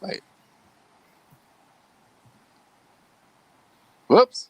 Wait. Whoops.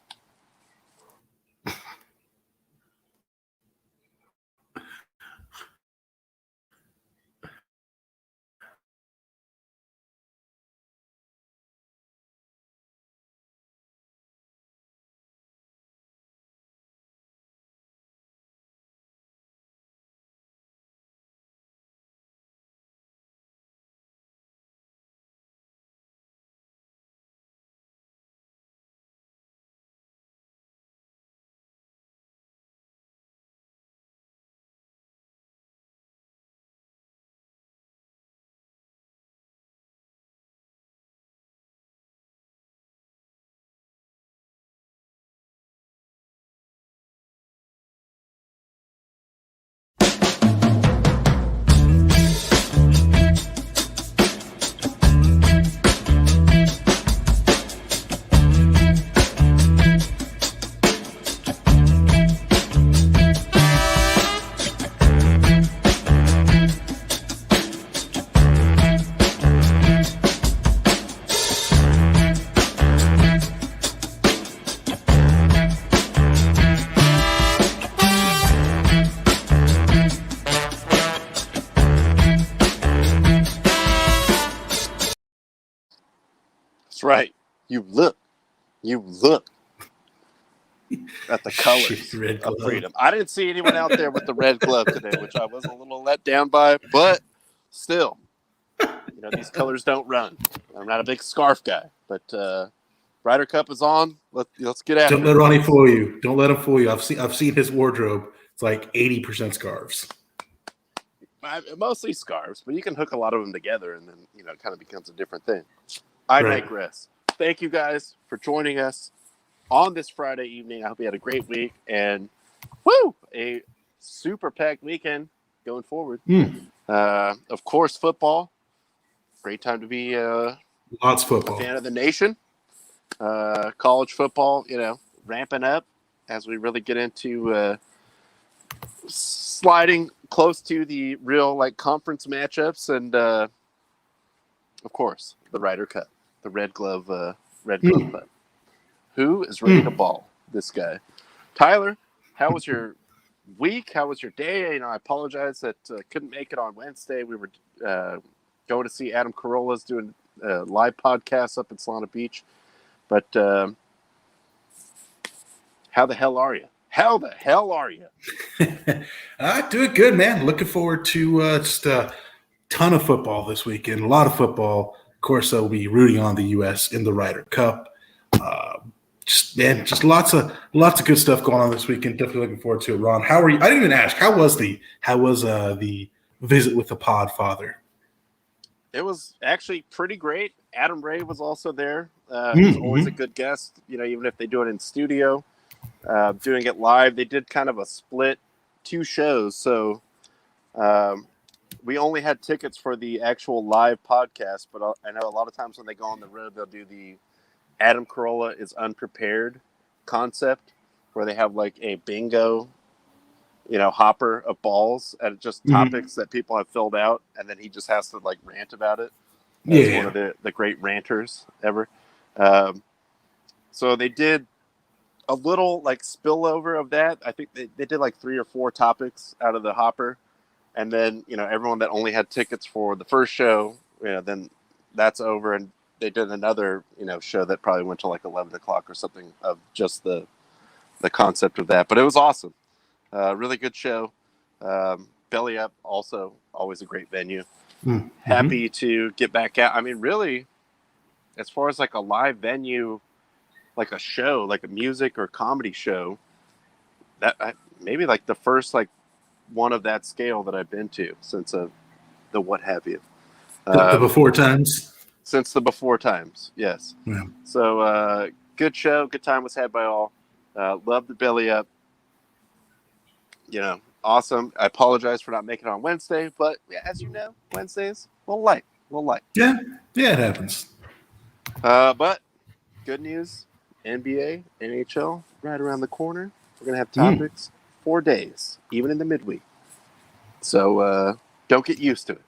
That's right. You look at the colors Red of glove. freedom. I didn't see anyone out there with the red glove today, which I was a little let down by, but still, these colors don't run. I'm not a big scarf guy, but Ryder Cup is on. Let's get after it. Don't let Ronnie fool you. Don't let him fool you. I've seen his wardrobe. It's like 80% scarves. Mostly scarves, but you can hook a lot of them together, and then it kind of becomes a different thing. I digress. Thank you guys for joining us on this Friday evening. I hope you had a great week and a super packed weekend going forward. Of course, football. Great time to be lots of football. A fan of the nation. College football, ramping up as we really get into sliding close to the real conference matchups, and of course the Ryder Cup, the Red Glove Club. Who is ready to ball? This guy, Tyler. How was your week? How was your day? I apologize that couldn't make it on Wednesday. We were going to see Adam Carolla's doing a live podcast up in Solana Beach. But how the hell are you? How the hell are you? Doing good, man. Looking forward to just a ton of football this weekend. A lot of football. Of course, I'll be rooting on the U.S. in the Ryder Cup. Just lots of good stuff going on this weekend. Definitely looking forward to it. Ron, how are you? I didn't even ask. How was the visit with the Pod Father? It was actually pretty great. Adam Ray was also there. He's always a good guest. Even if they do it in studio, doing it live, they did kind of a split 2 shows. So we only had tickets for the actual live podcast, but I know a lot of times when they go on the road, they'll do the Adam Carolla is unprepared concept, where they have a bingo, hopper of balls and just topics that people have filled out, and then he just has to rant about it. That's one of the great ranters ever. So they did a little spillover of that. I think they did 3 or 4 topics out of the hopper, and then everyone that only had tickets for the first show, then that's over, and they did another show that probably went to 11 o'clock or something of just the concept of that. But it was awesome. Really good show. Belly Up, also always a great venue. Happy to get back out. I mean, really, as far as a live venue, a show, a music or comedy show, that maybe the first one of that scale that I've been to since the what have you. The before times. Since the before times, yes. Yeah. So good show. Good time was had by all. Love the Belly Up. Awesome. I apologize for not making it on Wednesday, but as you know, Wednesdays, a little light. Yeah, it happens. But good news, NBA, NHL, right around the corner. We're going to have topics 4 days, even in the midweek. So don't get used to it.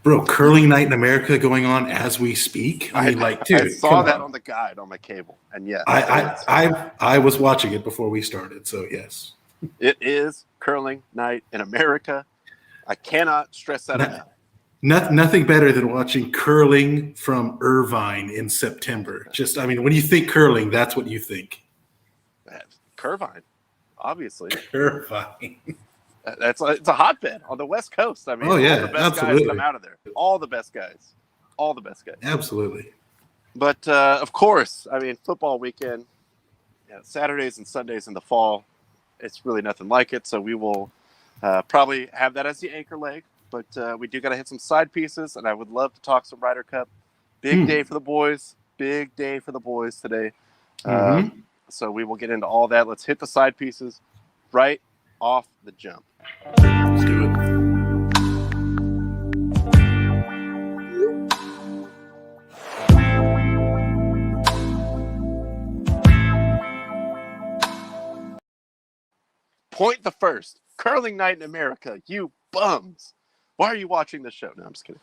Bro, curling night in America going on as we speak. I mean, like, dude, I saw that on the guide on my cable, and yes, I was watching it before we started, so yes, it is curling night in America. I cannot stress that enough. Nothing better than watching curling from Irvine in September. Just, I mean, when you think curling, that's what you think. Curvine, obviously. Irvine. It's a hotbed on the West Coast. I mean, oh yeah, all the best absolutely. guys come out of there. All the best guys. All the best guys. Absolutely. But of course, I mean, football weekend, Saturdays and Sundays in the fall, it's really nothing like it. So we will probably have that as the anchor leg. But we do got to hit some side pieces, and I would love to talk some Ryder Cup. Big day for the boys. Big day for the boys today. So we will get into all that. Let's hit the side pieces right off the jump. Let's do it. Point the first. Curling night in America. You bums. Why are you watching this show? No, I'm just kidding.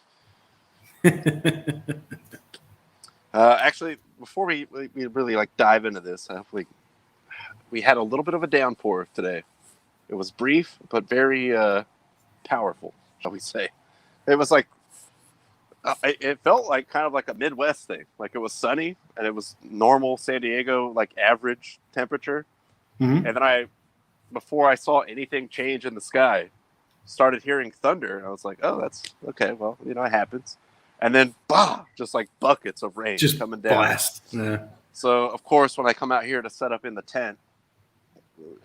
Actually, before we really dive into this, we had a little bit of a downpour today. It was brief, but very powerful, shall we say. It was it felt like kind of like a Midwest thing. Like it was sunny and it was normal San Diego, average temperature. And then before I saw anything change in the sky, started hearing thunder. I was like, oh, that's okay. Well, it happens. And then, just like buckets of rain just coming down. Blast. Yeah. So, of course, when I come out here to set up in the tent,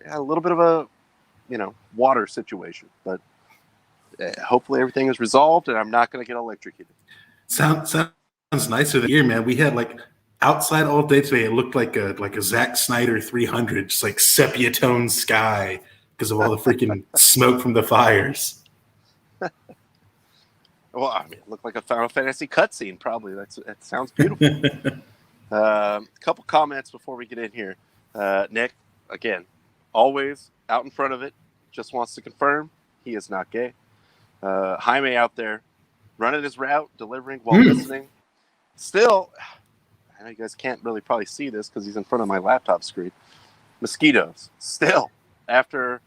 a little bit of a, water situation. But hopefully everything is resolved and I'm not going to get electrocuted. Sounds nicer than here, man. We had outside all day today. It looked like a Zack Snyder 300, just like sepia tone sky because of all the freaking smoke from the fires. Well, I mean, it looked like a Final Fantasy cutscene, probably. That sounds beautiful. A couple comments before we get in here. Nick, again, always out in front of it, just wants to confirm he is not gay. Jaime out there running his route, delivering while listening. Still, I know you guys can't really probably see this because he's in front of my laptop screen. Mosquitoes, still, after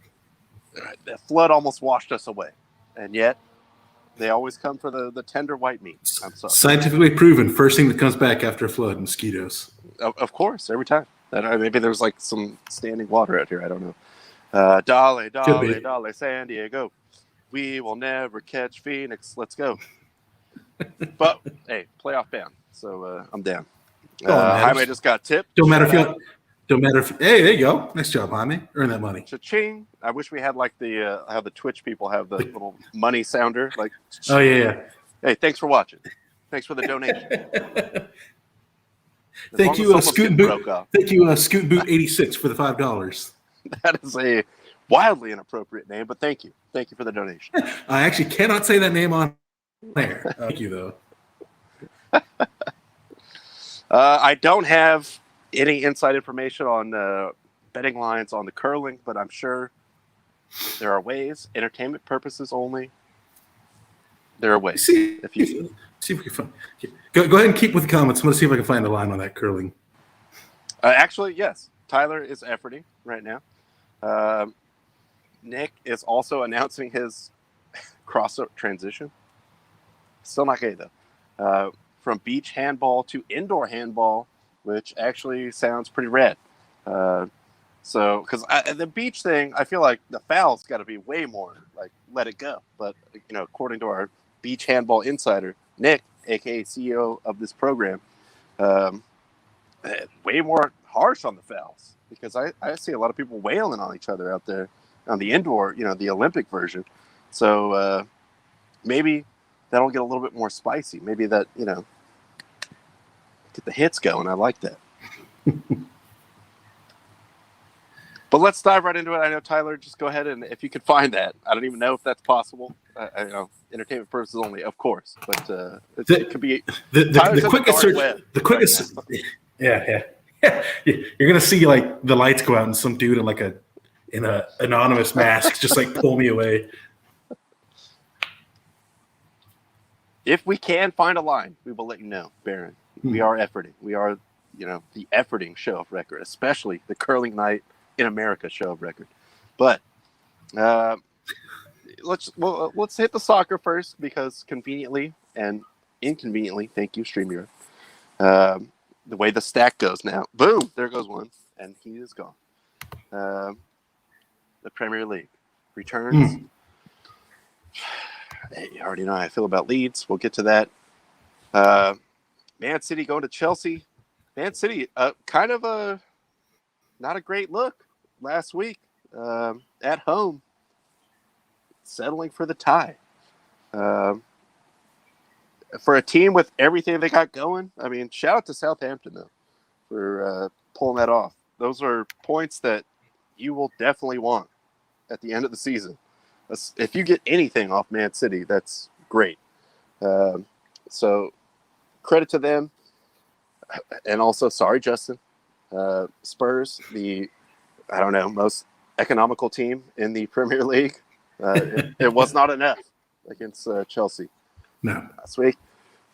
the flood almost washed us away. And yet, they always come for the tender white meat. I'm sorry. Scientifically proven, first thing that comes back after a flood, mosquitoes. Of course, every time. Maybe there's some standing water out here. I don't know. Dale, San Diego. We will never catch Phoenix. Let's go. But, hey, playoff bound. So I'm down. Jaime just got tipped. Don't matter if hey, there you go. Nice job, Jaime. Earn that money. Cha-ching. I wish we had how the Twitch people have the little money sounder. Oh yeah. Hey, thanks for watching. Thanks for the donation. Thank you, Scoot Boot. Thank you, Scoot Boot 86 for the $5. That is a wildly inappropriate name, but thank you. Thank you for the donation. I actually cannot say that name on air. Thank you, though. I don't have any inside information on betting lines on the curling, but I'm sure there are ways. Entertainment purposes only. There are ways. See if we can find. Go ahead and keep with the comments. I'm going to see if I can find the line on that curling. Actually, yes. Tyler is efforting right now. Nick is also announcing his crossover transition. Still not gay, though. From beach handball to indoor handball, which actually sounds pretty rad. Because the beach thing, I feel like the foul's got to be way more let it go. But according to our beach handball insider, Nick, aka CEO of this program, way more harsh on the fouls because I see a lot of people wailing on each other out there on the indoor, the Olympic version. So maybe that'll get a little bit more spicy. Maybe that get the hits going. I like that. But let's dive right into it. I know, Tyler, just go ahead and if you could find that. I don't even know if that's possible. I entertainment purposes only, of course. But it could be the quickest search. The quickest. Yeah. You're gonna see the lights go out and some dude in a anonymous mask just pull me away. if we can find a line, we will let you know, Baron. We are efforting. We are, the efforting show of record, especially the Curling Night in America show of record. But let's hit the soccer first, because conveniently and inconveniently, thank you, StreamYard. The way the stack goes now, boom, there goes one, and he is gone. The Premier League returns. You already know how I feel about Leeds. We'll get to that. Man City going to Chelsea. Man City, kind of not a great look last week at home, settling for the tie. For a team with everything they got going, I mean, shout out to Southampton, though, for pulling that off. Those are points that you will definitely want at the end of the season. If you get anything off Man City, that's great. So credit to them. And also, sorry, Justin, Spurs, the, most economical team in the Premier League. It was not enough against Chelsea last week.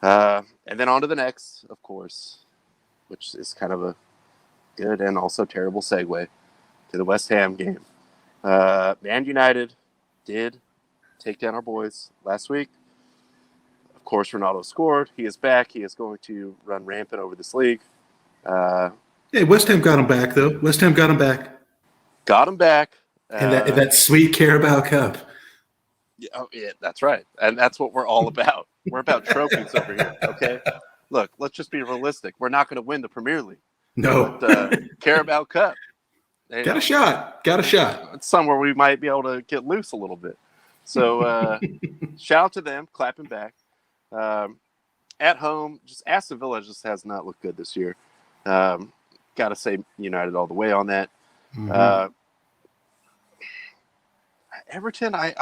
And then on to the next, of course, which is kind of a good and also terrible segue to the West Ham game. Man United did take down our boys last week. Of course, Ronaldo scored. He is back. He is going to run rampant over this league. Hey, West Ham got him back, though. West Ham got him back. Got him back. And that sweet Carabao Cup. Yeah, that's right. And that's what we're all about. We're about trophies over here, okay? Look, let's just be realistic. We're not going to win the Premier League. No. But Carabao Cup. Got a shot. It's somewhere we might be able to get loose a little bit. So shout out to them, clapping back. At home, just Aston Villa just has not looked good this year. Got to say United all the way on that. Mm-hmm. Everton, I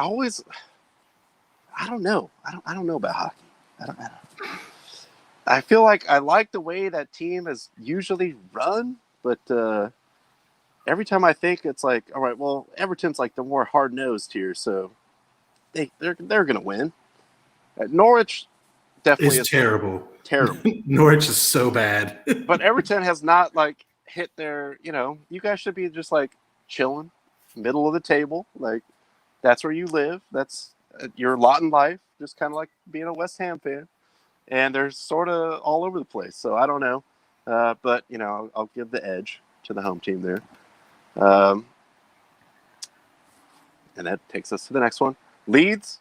don't know. I don't know about hockey. I don't. I feel like I like the way that team is usually run, but every time I think it's like, all right, well, Everton's like the more hard-nosed here, so they're going to win. Norwich definitely is terrible. Terrible. Norwich is so bad. But Everton has not like hit their, you guys should be just like chilling, middle of the table, like that's where you live. That's your lot in life, just kind of like being a West Ham fan. And they're sort of all over the place. So I don't know. But, I'll give the edge to the home team there. And that takes us to the next one. Leeds,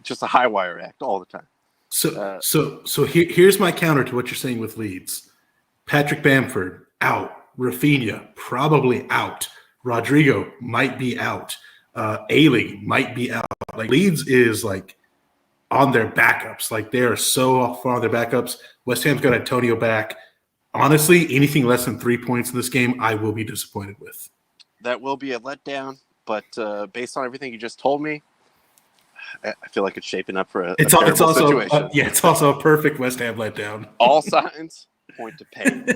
just a high wire act all the time. So here's my counter to what you're saying with Leeds. Patrick Bamford, out. Rafinha, probably out. Rodrigo might be out. Ailing might be out. Like Leeds is like on their backups. Like they are so far on their backups. West Ham's got Antonio back. Honestly, anything less than 3 points in this game, I will be disappointed with. That will be a letdown, but based on everything you just told me, I feel like it's shaping up for a terrible situation. It's also a perfect West Ham letdown. All signs point to pain.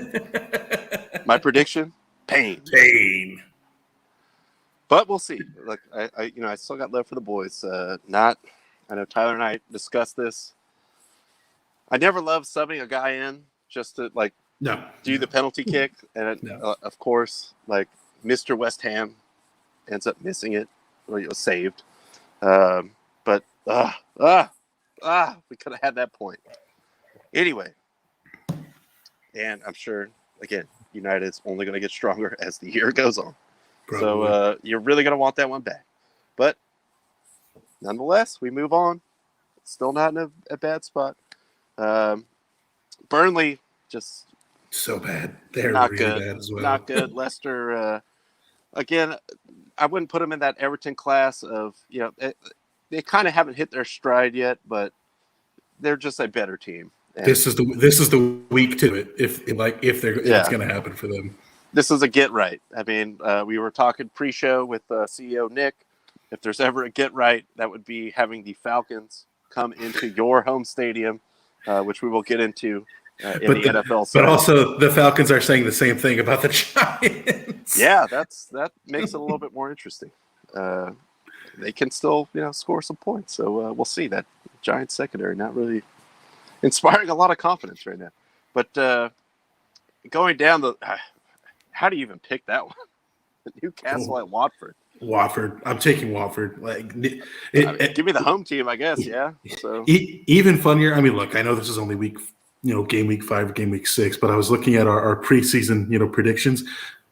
My prediction: pain. But we'll see. Look, I still got love for the boys. I know Tyler and I discussed this. I never loved subbing a guy in just to do the penalty kick, and of course, like Mr. West Ham ends up missing it. Well, it was saved, but we could have had that point. Anyway, and I'm sure again, United's only going to get stronger as the year goes on. Probably. So you're really going to want that one back. But nonetheless, we move on. Still not in a bad spot. Burnley, just so bad. They're not really good. Bad as well. Not good. Leicester, again, I wouldn't put them in that Everton class of, they kind of haven't hit their stride yet, but they're just a better team. And this is the week to it. If it's going to happen for them. This is a get right. I mean, we were talking pre-show with CEO Nick. If there's ever a get right, that would be having the Falcons come into your home stadium, which we will get into in the NFL side. But also, the Falcons are saying the same thing about the Giants. Yeah, that makes it a little bit more interesting. they can still, score some points. So we'll see. That Giants secondary not really inspiring a lot of confidence right now. But going down how do you even pick that one? Newcastle at Watford. Watford. I'm taking Watford. Give me the home team, I guess. Yeah. So even funnier. I mean, look, I know this is only game week 5, game week 6, but I was looking at our preseason, predictions.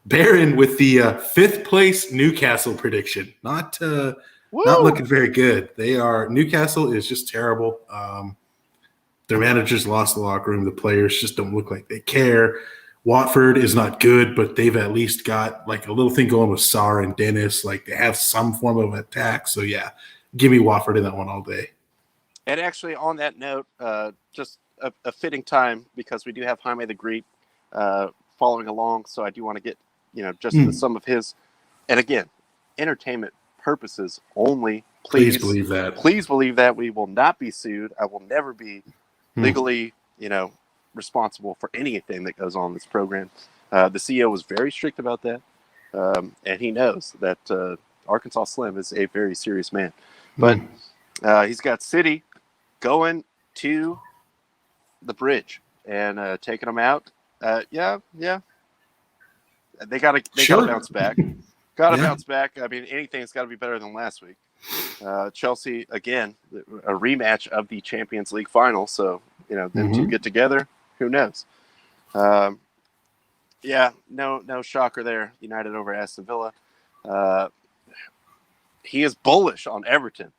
Barron with the 5th place Newcastle prediction. Not looking very good. Newcastle is just terrible. Their managers lost the locker room. The players just don't look like they care. Watford is not good, but they've at least got like a little thing going with Sarr and Dennis. Like they have some form of attack. So yeah, give me Watford in that one all day. And actually, on that note, just a fitting time because we do have Jaime the Greek following along. So I do want to get just some of his. And again, entertainment purposes only. Please believe that. Please believe that we will not be sued. I will never be legally, responsible for anything that goes on in this program. The CEO was very strict about that, and he knows that Arkansas Slim is a very serious man. But he's got City going to the bridge and taking them out. Yeah. They gotta bounce back. Bounce back. I mean, anything's got to be better than last week. Chelsea again, a rematch of the Champions League final. So them two get together. Who knows? No shocker there. United over Aston Villa. He is bullish on Everton,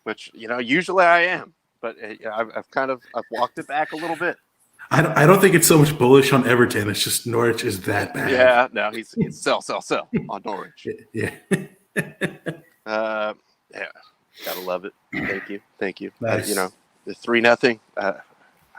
which usually I am, but I've walked it back a little bit. I don't think it's so much bullish on Everton. It's just Norwich is that bad. Yeah, no, he's sell on Norwich. Yeah. Yeah, gotta love it. Thank you. Nice. The 3-0. I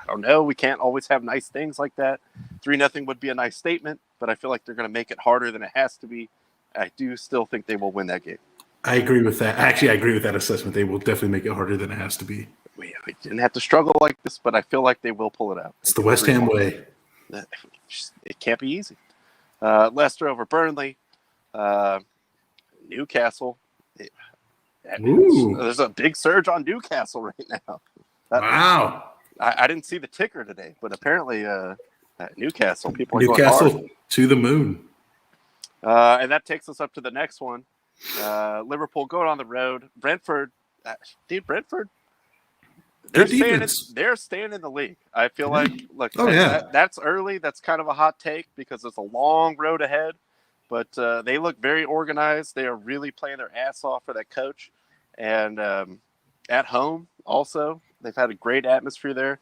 don't know. We can't always have nice things like that. 3-0 would be a nice statement, but I feel like they're going to make it harder than it has to be. I do still think they will win that game. I agree with that. Actually, I agree with that assessment. They will definitely make it harder than it has to be. We didn't have to struggle like this, but I feel like they will pull it out. It's the West Ham way. It can't be easy. Leicester over Burnley. Newcastle. There's a big surge on Newcastle right now. Wow. I didn't see the ticker today, but apparently Newcastle, people are Newcastle going hard. To the moon. And that takes us up to the next one. Liverpool going on the road. Brentford, Brentford, they're staying in the league. I feel like, look, that's early. That's kind of a hot take because it's a long road ahead. But they look very organized. They are really playing their ass off for that coach. And at home also, they've had a great atmosphere there.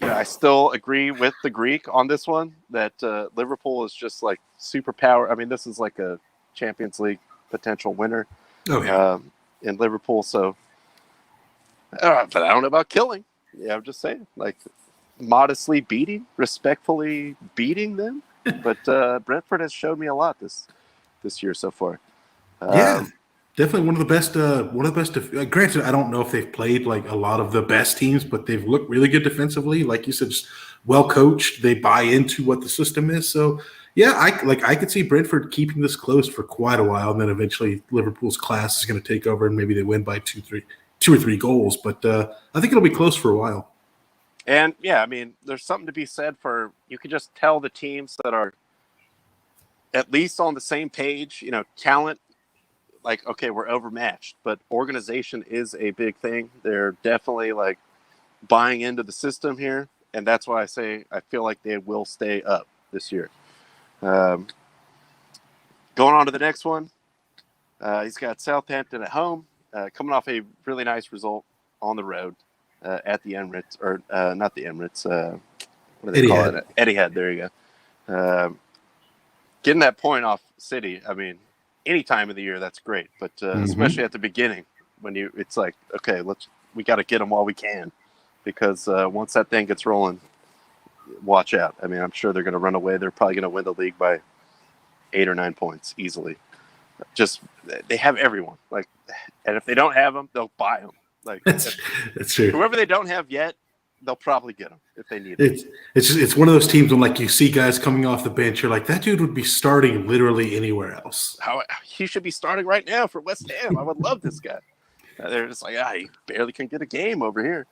I still agree with the Greek on this one that Liverpool is just like superpower. I mean, this is like a Champions League potential winner in Liverpool. So, but I don't know about killing. Yeah, I'm just saying, like modestly respectfully beating them. But Brentford has showed me a lot this year so far. Definitely one of the best. Granted, I don't know if they've played like a lot of the best teams, but they've looked really good defensively. Like you said, just well coached. They buy into what the system is. So yeah, I could see Brentford keeping this close for quite a while, and then eventually Liverpool's class is going to take over, and maybe they win by two or three goals. But I think it'll be close for a while. And yeah, I mean, there's something to be said for you can just tell the teams that are at least on the same page. Talent. Like, okay, we're overmatched, but organization is a big thing. They're definitely like buying into the system here. And that's why I say I feel like they will stay up this year. Going on to the next one. He's got Southampton at home, coming off a really nice result on the road at the Emirates, or not the Emirates. What do they call it? Etihad. There you go. Getting that point off City. I mean, any time of the year, that's great, but especially at the beginning when it's like, okay, we got to get them while we can, because once that thing gets rolling, watch out. I mean, I'm sure they're going to run away. They're probably going to win the league by 8 or 9 points easily. Just they have everyone, and if they don't have them, they'll buy them. Like that's true. Whoever they don't have yet, they'll probably get him if they need him. It's one of those teams when like you see guys coming off the bench, you're like, that dude would be starting literally anywhere else. He should be starting right now for West Ham. I would love this guy. They're just like, he barely can get a game over here.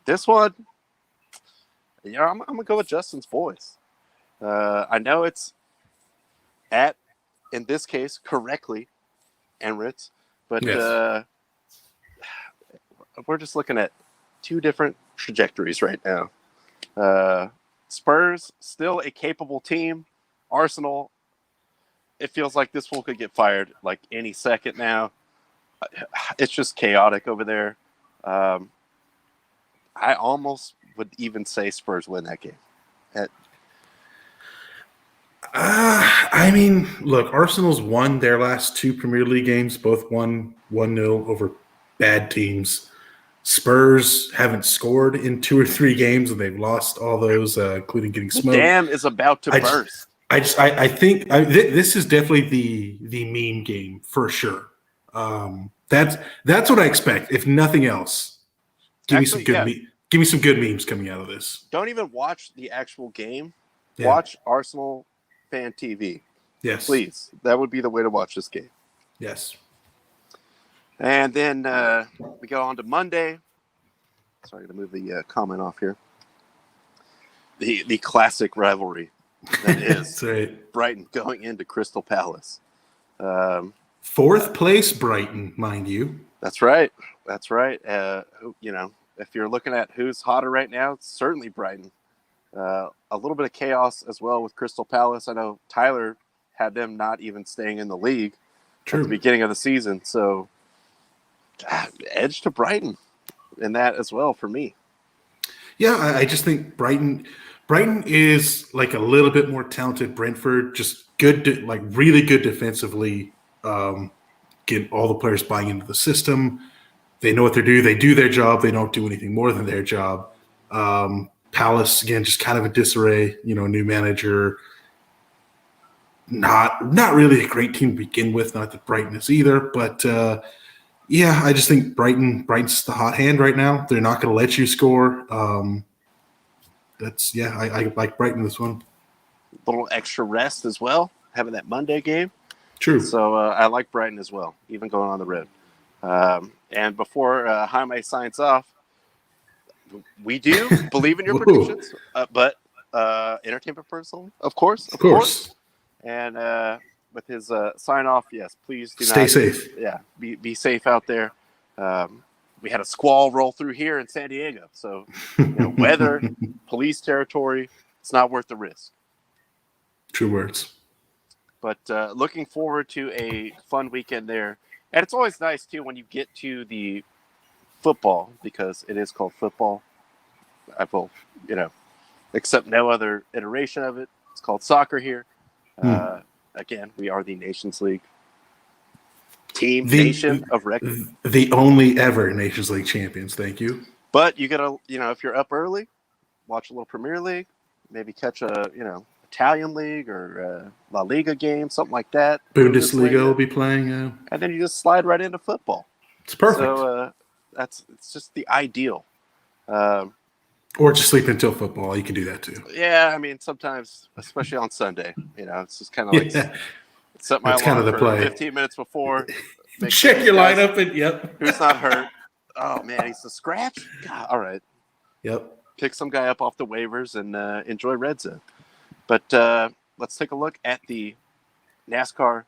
This one, I'm gonna go with Justin's voice. I know it's in this case correctly, Emirates, but yes. We're just looking at two different trajectories right now. Spurs still a capable team. Arsenal, it feels like this fool could get fired like any second now. It's just chaotic over there. I almost would even say Spurs win that game. I mean, look, Arsenal's won their last 2 Premier League games, both won 1-0 over bad teams. Spurs haven't scored in 2 or 3 games, and they've lost all those, including getting smoked. The dam is about to burst. I think this is definitely the meme game for sure. That's what I expect. If nothing else, give me some good memes coming out of this. Don't even watch the actual game. Yeah. Watch Arsenal Fan TV. Yes, please. That would be the way to watch this game. Yes. And then we go on to Monday. Sorry to move the comment off here. The classic rivalry that is right. Brighton going into Crystal Palace. 4th place Brighton, mind you. That's right. That's right. If you're looking at who's hotter right now, it's certainly Brighton. A little bit of chaos as well with Crystal Palace. I know Tyler had them not even staying in the league at the beginning of the season. So edge to Brighton in that as well for me. Yeah, I just think Brighton is like a little bit more talented. Brentford, just good, really good defensively. Get all the players buying into the system. They know what they do. They do their job. They don't do anything more than their job. Palace, again, just kind of a disarray. New manager. Not really a great team to begin with. Not that Brighton is either, but I just think Brighton's the hot hand right now. They're not going to let you score. I like Brighton this one. A little extra rest as well, having that Monday game. True. So I like Brighton as well, even going on the road. And before Jaime signs off, we do believe in your predictions, but entertainment purposes only, of course. And with his sign off, yes, please do stay safe. Yeah, be safe out there. We had a squall roll through here in San Diego, so weather, police territory, it's not worth the risk. True words. But looking forward to a fun weekend there. And it's always nice, too, when you get to the football, because it is called football. I will, accept no other iteration of it. It's called soccer here. Again, we are the Nations League team, nation of record. The only ever Nations League champions, thank you. But you got to, if you're up early, watch a little Premier League, maybe catch a, Italian league or La Liga game, something like that. Bundesliga will be playing. And then you just slide right into football. It's perfect. So it's just the ideal. Or just sleep until football. You can do that too. Yeah, I mean, sometimes, especially on Sunday, it's just kind of like set my alarm for play. 15 minutes before. Check your lineup and who's not hurt. Oh, man, he's a scratch? God, all right. Yep. Pick some guy up off the waivers and enjoy Red Zone. But let's take a look at the NASCAR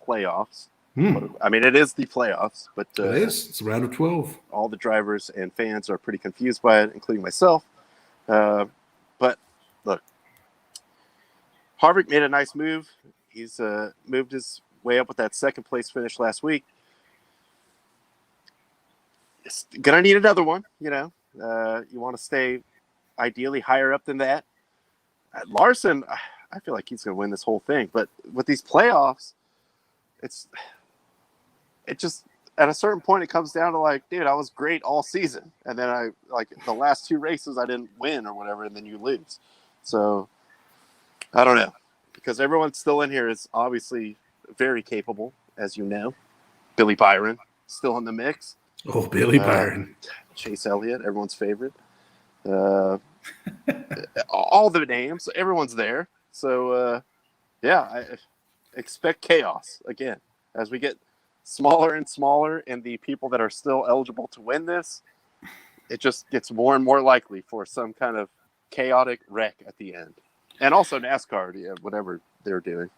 playoffs. I mean, it is the playoffs, but it is. It's a round of 12. All the drivers and fans are pretty confused by it, including myself. But look, Harvick made a nice move. He's moved his way up with that second place finish last week. It's gonna need another one. You want to stay ideally higher up than that. Larson, I feel like he's going to win this whole thing. But with these playoffs, it just at a certain point it comes down to like, dude, I was great all season, and then the last 2 races I didn't win or whatever, and then you lose. So I don't know, because everyone still in here is obviously very capable, as you know. Billy Byron still in the mix. Oh, Billy Byron. Chase Elliott, everyone's favorite. All the names, everyone's there. So, I expect chaos again as we get smaller and smaller, and the people that are still eligible to win this, it just gets more and more likely for some kind of chaotic wreck at the end. And also NASCAR, whatever they're doing.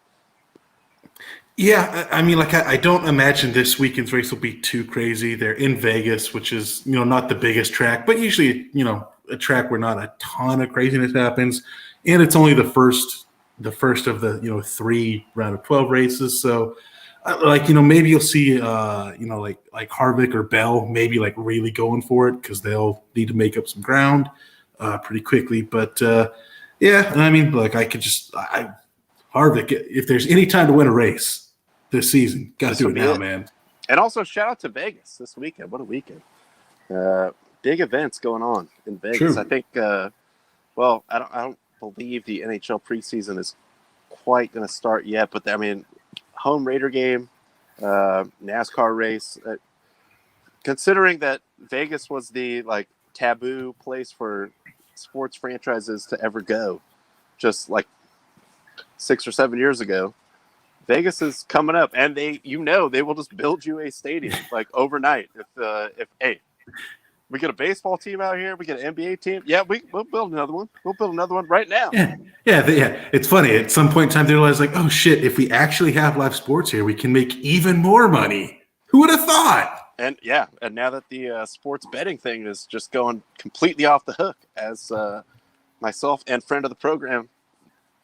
Yeah, I mean, like I don't imagine this weekend's race will be too crazy. They're in Vegas, which is not the biggest track, but usually a track where not a ton of craziness happens, and it's only the first of the 3 round of 12 races. So, maybe you'll see like Harvick or Bell maybe like really going for it because they'll need to make up some ground pretty quickly. But yeah, I mean, like Harvick, if there's any time to win a race this season, got to do it now, man. And also shout out to Vegas this weekend. What a weekend. Big events going on in Vegas. True. I think, I don't believe the NHL preseason is quite going to start yet, but home Raider game, NASCAR race. Considering that Vegas was the taboo place for sports franchises to ever go, just 6 or 7 years ago, Vegas is coming up, and they will just build you a stadium overnight. If we get a baseball team out here, we get an NBA team. Yeah, we'll build another one. We'll build another one right now. Yeah. It's funny. At some point in time, they realize oh shit, if we actually have live sports here, we can make even more money. Who would have thought? And now that the sports betting thing is just going completely off the hook, as myself and friend of the program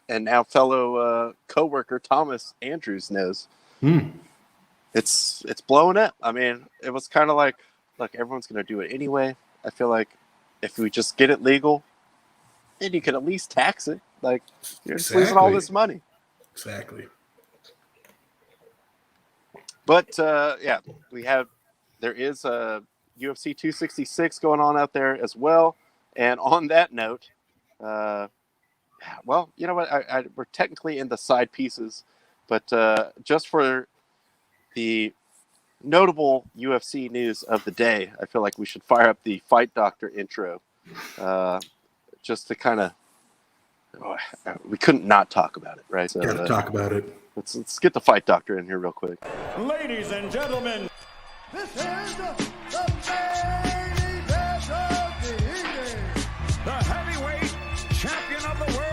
and now fellow coworker Thomas Andrews knows, it's blowing up. I mean, it was kind of like everyone's going to do it anyway. I feel like if we just get it legal, then you could at least tax it. You're just losing all this money. Exactly. But there is a UFC 266 going on out there as well. And on that note, you know what? We're technically in the side pieces, but just for the notable UFC news of the day, I feel like we should fire up the Fight Doctor intro, just to kind of. We couldn't not talk about it, right? So, gotta talk about it. Let's get the Fight Doctor in here real quick. Ladies and gentlemen, this is the main event of the evening. The heavyweight champion of the world.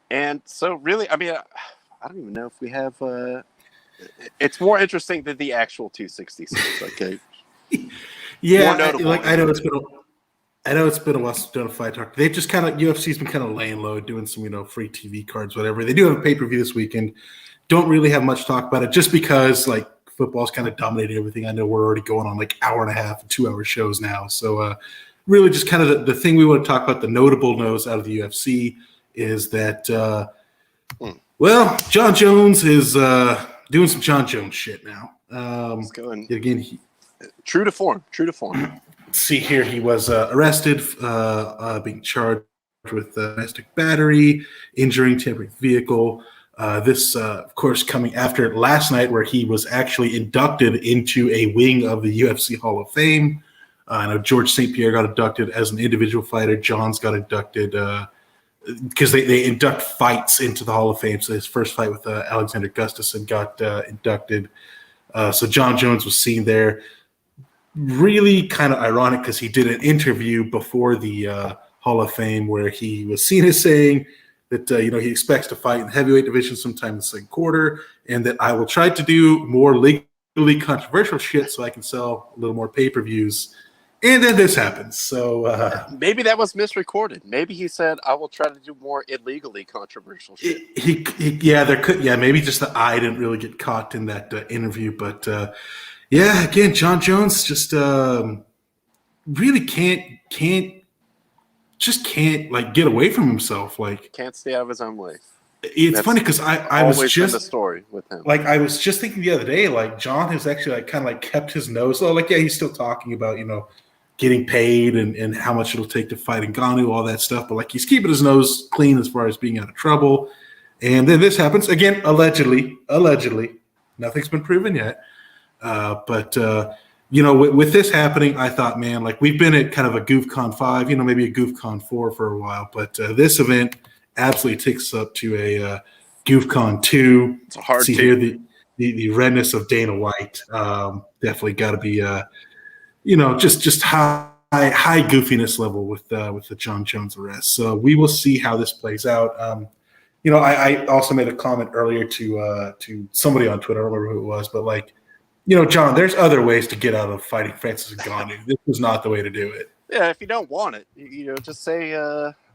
And so really, I don't even know if we have it's more interesting than the actual 266. Okay. Yeah, I know it's been a while since we've done a Fight Talk. They've just UFC's been kind of laying low, doing some free TV cards, whatever. They do have a pay-per-view this weekend. Don't really have much to talk about it, just because football's kind of dominating everything. I know we're already going on hour and a half, 2 hour shows now. So really, just kind of the thing we want to talk about, the notable news out of the UFC is that John Jones is doing some John Jones shit now. He's going again. True to form. See here, he was arrested, being charged with domestic battery, injuring temporary vehicle. This, of course, coming after last night, where he was actually inducted into a wing of the UFC Hall of Fame. I know George St. Pierre got inducted as an individual fighter. John's got inducted because they induct fights into the Hall of Fame. So his first fight with Alexander Gustafsson got inducted. So John Jones was seen there. Really kind of ironic because he did an interview before the Hall of Fame where he was seen as saying that he expects to fight in the heavyweight division sometime in the second quarter, and that I will try to do more legally controversial shit so I can sell a little more pay-per-views. And then this happens. So maybe that was misrecorded. Maybe he said, "I will try to do more illegally controversial shit." Maybe just the eye didn't really get caught in that interview. But again, John Jones just really can't get away from himself. Can't stay out of his own way. It's funny because I was always been the just story with him. like, I was just thinking the other day, like John has actually like kind of like kept his nose low. Like, yeah, he's still talking about, getting paid and how much it'll take to fight Ngannou, all that stuff. But like, he's keeping his nose clean as far as being out of trouble. And then this happens again, allegedly. Nothing's been proven yet. But with this happening, I thought, man, like, we've been at kind of a GoofCon 5, maybe a GoofCon 4 for a while. But this event absolutely takes up to a GoofCon 2. It's a hard see two. here the redness of Dana White. Definitely got to be just high goofiness level with the John Jones arrest. So we will see how this plays out. I also made a comment earlier to somebody on Twitter, I don't remember who it was, but like, John, there's other ways to get out of fighting Francis Ngannou. This was not the way to do it. Yeah, if you don't want it, just say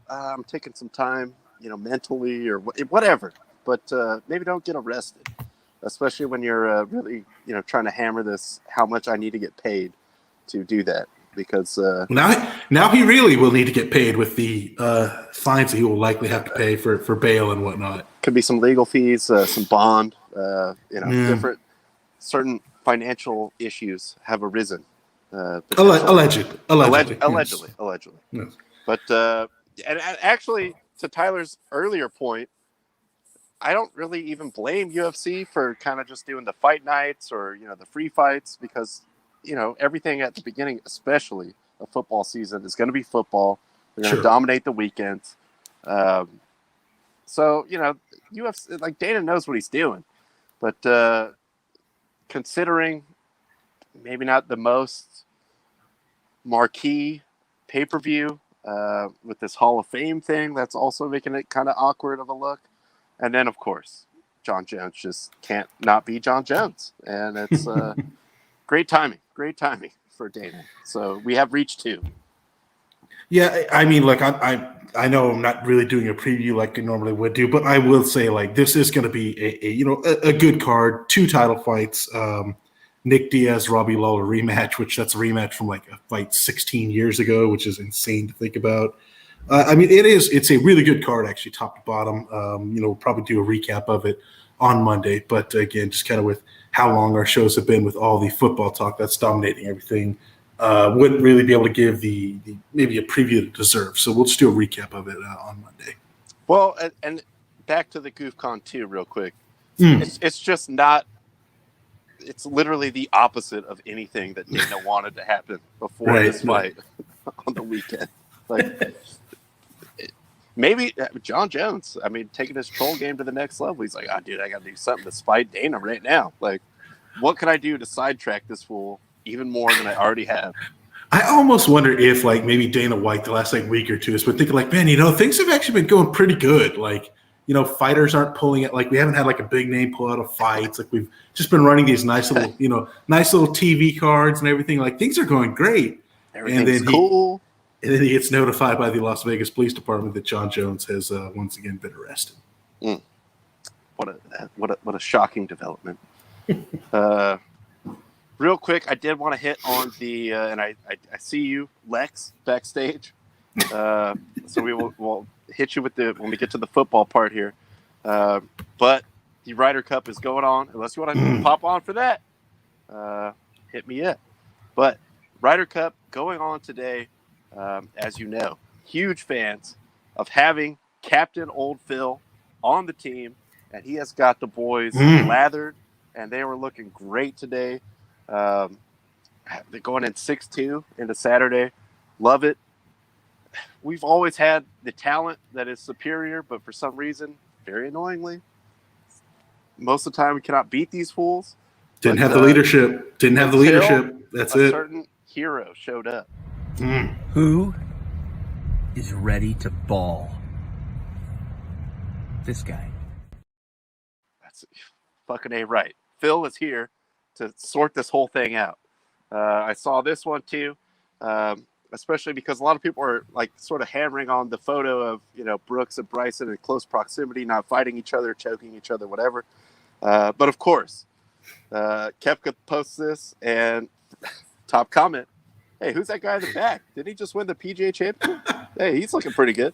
I'm taking some time, mentally or whatever. But maybe don't get arrested, especially when you're really, trying to hammer this. How much I need to get paid to do that? Because now he really will need to get paid with the fines that he will likely have to pay for bail and whatnot. Could be some legal fees, some bond. Different certain financial issues have arisen. Allegedly. Yes. But and actually, to Tyler's earlier point, I don't really even blame UFC for kind of just doing the fight nights or the free fights, because everything at the beginning, especially of football season, is going to be football. They're going to dominate the weekends. So UFC, like, Dana knows what he's doing, but considering maybe not the most marquee pay-per-view with this Hall of Fame thing, that's also making it kind of awkward of a look. And then, of course, John Jones just can't not be John Jones. And it's great timing for Dana. So we have reached 2. Yeah, I mean, like, I know I'm not really doing a preview like I normally would do, but I will say, like, this is going to be a good card. 2 title fights. Nick Diaz, Robbie Lawler rematch, which that's a rematch from like a fight 16 years ago, which is insane to think about. I mean, it's a really good card, actually, top to bottom. We'll probably do a recap of it on Monday. But again, just kind of with how long our shows have been with all the football talk that's dominating everything, wouldn't really be able to give the maybe a preview that it deserves. So we'll just do a recap of it on Monday. Well, and back to the GoofCon 2 real quick. It's just not. It's literally the opposite of anything that Dana wanted to happen before this fight on the weekend. Like, maybe John Jones, I mean, taking his troll game to the next level. He's like, dude, I got to do something to spite Dana right now. Like, what can I do to sidetrack this fool even more than I already have? I almost wonder if, like, maybe Dana White the last week or two has been thinking, like, man, things have actually been going pretty good. Like, fighters aren't pulling it. Like, we haven't had like a big name pull out of fights. Like, we've just been running these nice little, nice little TV cards and everything. Like, things are going great. Everything's cool. And then he gets notified by the Las Vegas Police Department that John Jones has once again been arrested. What a shocking development. Real quick, I did want to hit on the and I see you, Lex, backstage. So we'll hit you with when we get to the football part here. But the Ryder Cup is going on. Unless you want to pop on for that, hit me up. But Ryder Cup going on today. As you know, huge fans of having Captain Old Phil on the team, and he has got the boys lathered, and they were looking great today. They're going in 6-2 into Saturday. Love it. We've always had the talent that is superior, but for some reason, very annoyingly, most of the time we cannot beat these fools. Didn't have the leadership. That's it. A certain hero showed up. Who is ready to ball? This guy. That's fucking A right. Phil is here to sort this whole thing out. I saw this one too, especially because a lot of people are like sort of hammering on the photo of Brooks and Bryson in close proximity, not fighting each other, choking each other, whatever. But of course, Koepka posts this and top comment. Hey, who's that guy in the back? Did he just win the PGA Championship? Hey, he's looking pretty good.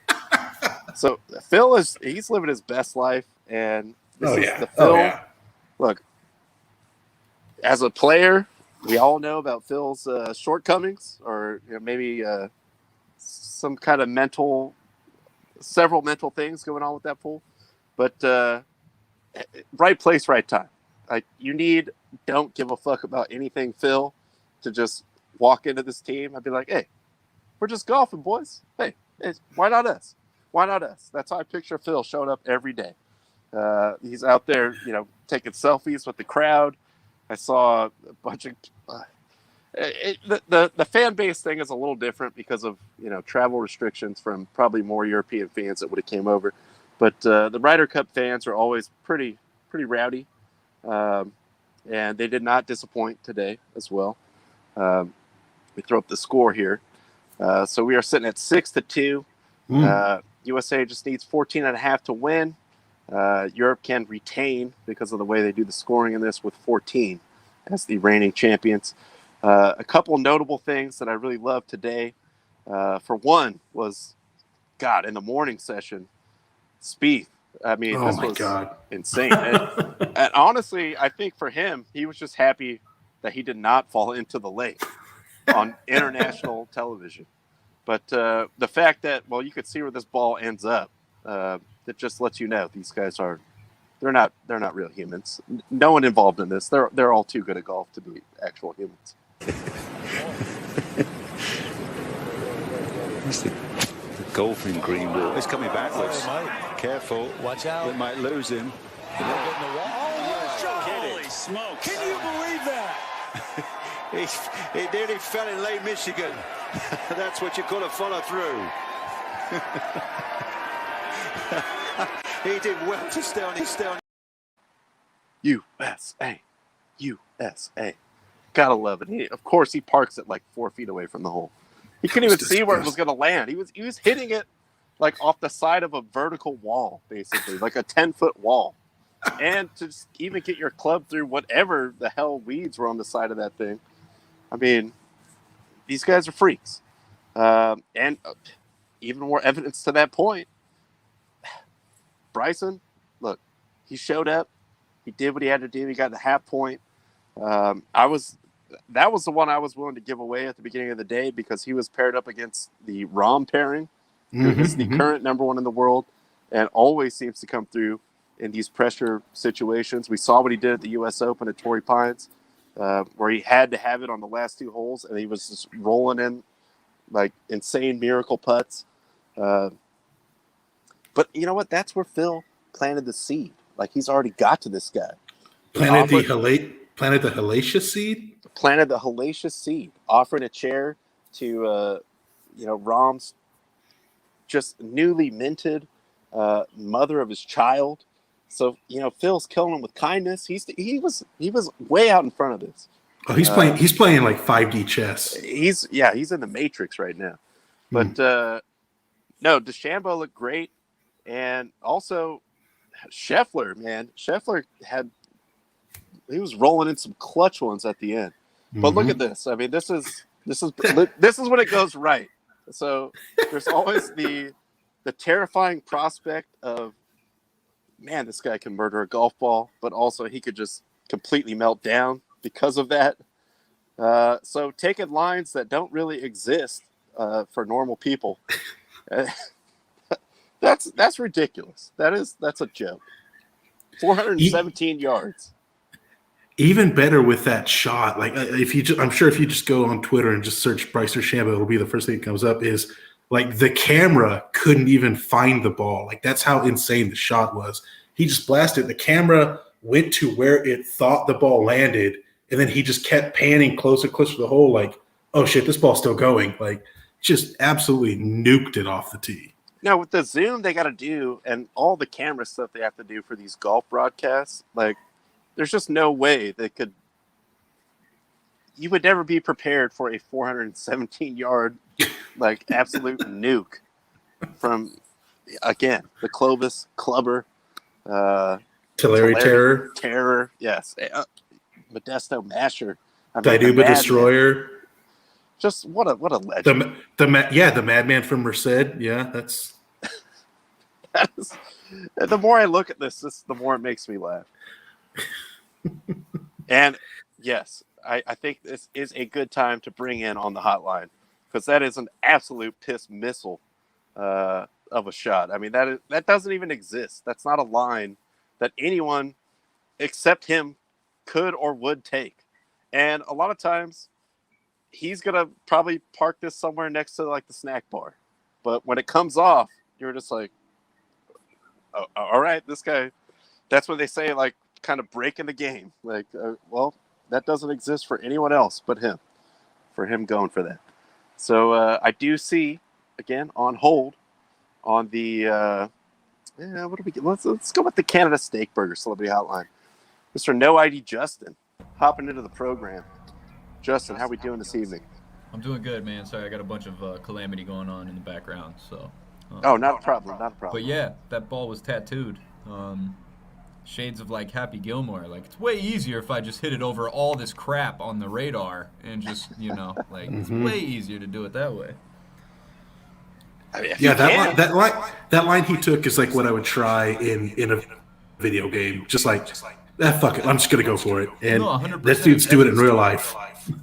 So he's living his best life, and this is the Phil. Oh, yeah. Look, as a player, we all know about Phil's shortcomings, or maybe some kind of several mental things going on with that pool. But right place, right time. Like, don't give a fuck about anything, Phil, to just walk into this team and be like, hey, we're just golfing, boys. Hey, why not us? Why not us? That's how I picture Phil showing up every day. He's out there, taking selfies with the crowd. I saw a bunch of the fan base thing is a little different because of travel restrictions from probably more European fans that would have came over. But the Ryder Cup fans are always pretty rowdy, and they did not disappoint today as well. We throw up the score here. So we are sitting at 6-2. USA just needs 14.5 to win. Europe can retain because of the way they do the scoring in this with 14 as the reigning champions. A couple notable things that I really loved today. For one was, in the morning session, Spieth. I mean, this was insane. And honestly, I think for him, he was just happy that he did not fall into the lake on international television. But the fact that, you could see where this ball ends up, that just lets you know these guys they're not real humans. No one involved in this. They're all too good at golf to be actual humans. The golfing green ball. It's coming backwards. Careful. Watch out. It might lose him. Holy smoke. Can you believe that? He nearly fell in Lake Michigan. That's what you call a follow through. He did well to stay on his USA. Gotta love it. Of course, he parks it like 4 feet away from the hole. He couldn't even see where it was going to land. He was hitting it like off the side of a vertical wall, basically, like a 10-foot wall. And to just even get your club through whatever the hell weeds were on the side of that thing. I mean, these guys are freaks. And even more evidence to that point, Bryson, look, he showed up. He did what he had to do. He got the half point. That was the one I was willing to give away at the beginning of the day because he was paired up against the Rahm pairing, who is the current number one in the world and always seems to come through in these pressure situations. We saw what he did at the U.S. Open at Torrey Pines, where he had to have it on the last 2 holes, and he was just rolling in like insane miracle putts. But you know what? That's where Phil planted the seed. Like, he's already got to this guy. Planted the hellacious seed? Planted the hellacious seed, offering a chair to, Rahm's just newly minted mother of his child. So, Phil's killing him with kindness. He was way out in front of this. Oh, he's playing like 5D chess. He's in the Matrix right now. But no, DeChambeau looked great, and also Scheffler, man. Scheffler he was rolling in some clutch ones at the end. But look at this. I mean, this is when it goes right. So there's always the terrifying prospect of, man, this guy can murder a golf ball, but also he could just completely melt down because of that. So taking lines that don't really exist for normal people, that's ridiculous. That's a joke. 417 yards. Even better with that shot. Like, I'm sure if you just go on Twitter and just search Bryce DeChambeau, it'll be the first thing that comes up. Is like the camera couldn't even find the ball. Like, that's how insane the shot was. He just blasted. The camera went to where it thought the ball landed, and then he just kept panning closer to the hole. Like, oh shit, this ball's still going. Like, just absolutely nuked it off the tee. Now, with the zoom they got to do and all the camera stuff they have to do for these golf broadcasts, like, there's just no way you would never be prepared for a 417-yard, like, absolute nuke from, again, the Clovis Clubber. Tulare Terror, yes. Modesto Masher. Diduba Destroyer. Just what a legend. The madman from Merced. Yeah, that's The more I look at this, the more it makes me laugh. And yes, I think this is a good time to bring in on the hotline, because that is an absolute piss missile of a shot. I mean, that doesn't even exist. That's not a line that anyone except him could or would take. And a lot of times he's going to probably park this somewhere next to like the snack bar. But when it comes off, you're just like, oh, all right, this guy, that's what they say, like kind of breaking the game. Like, well, that doesn't exist for anyone else but him, for him going for that. So I do see, again, on hold on the, what do we get? Let's go with the Canada Steakburger Celebrity Hotline. Mr. No ID Justin, hopping into the program. Justin, how we doing this evening? I'm doing good, man. Sorry, I got a bunch of calamity going on in the background. So. Not a problem. But yeah, that ball was tattooed. Shades of like Happy Gilmore. Like, it's way easier if I just hit it over all this crap on the radar and just, like it's way easier to do it that way. I mean, yeah, that line he took is like what I would try in a video game. Just like, fuck it, I'm just gonna go for it. And that dude's doing it in real life.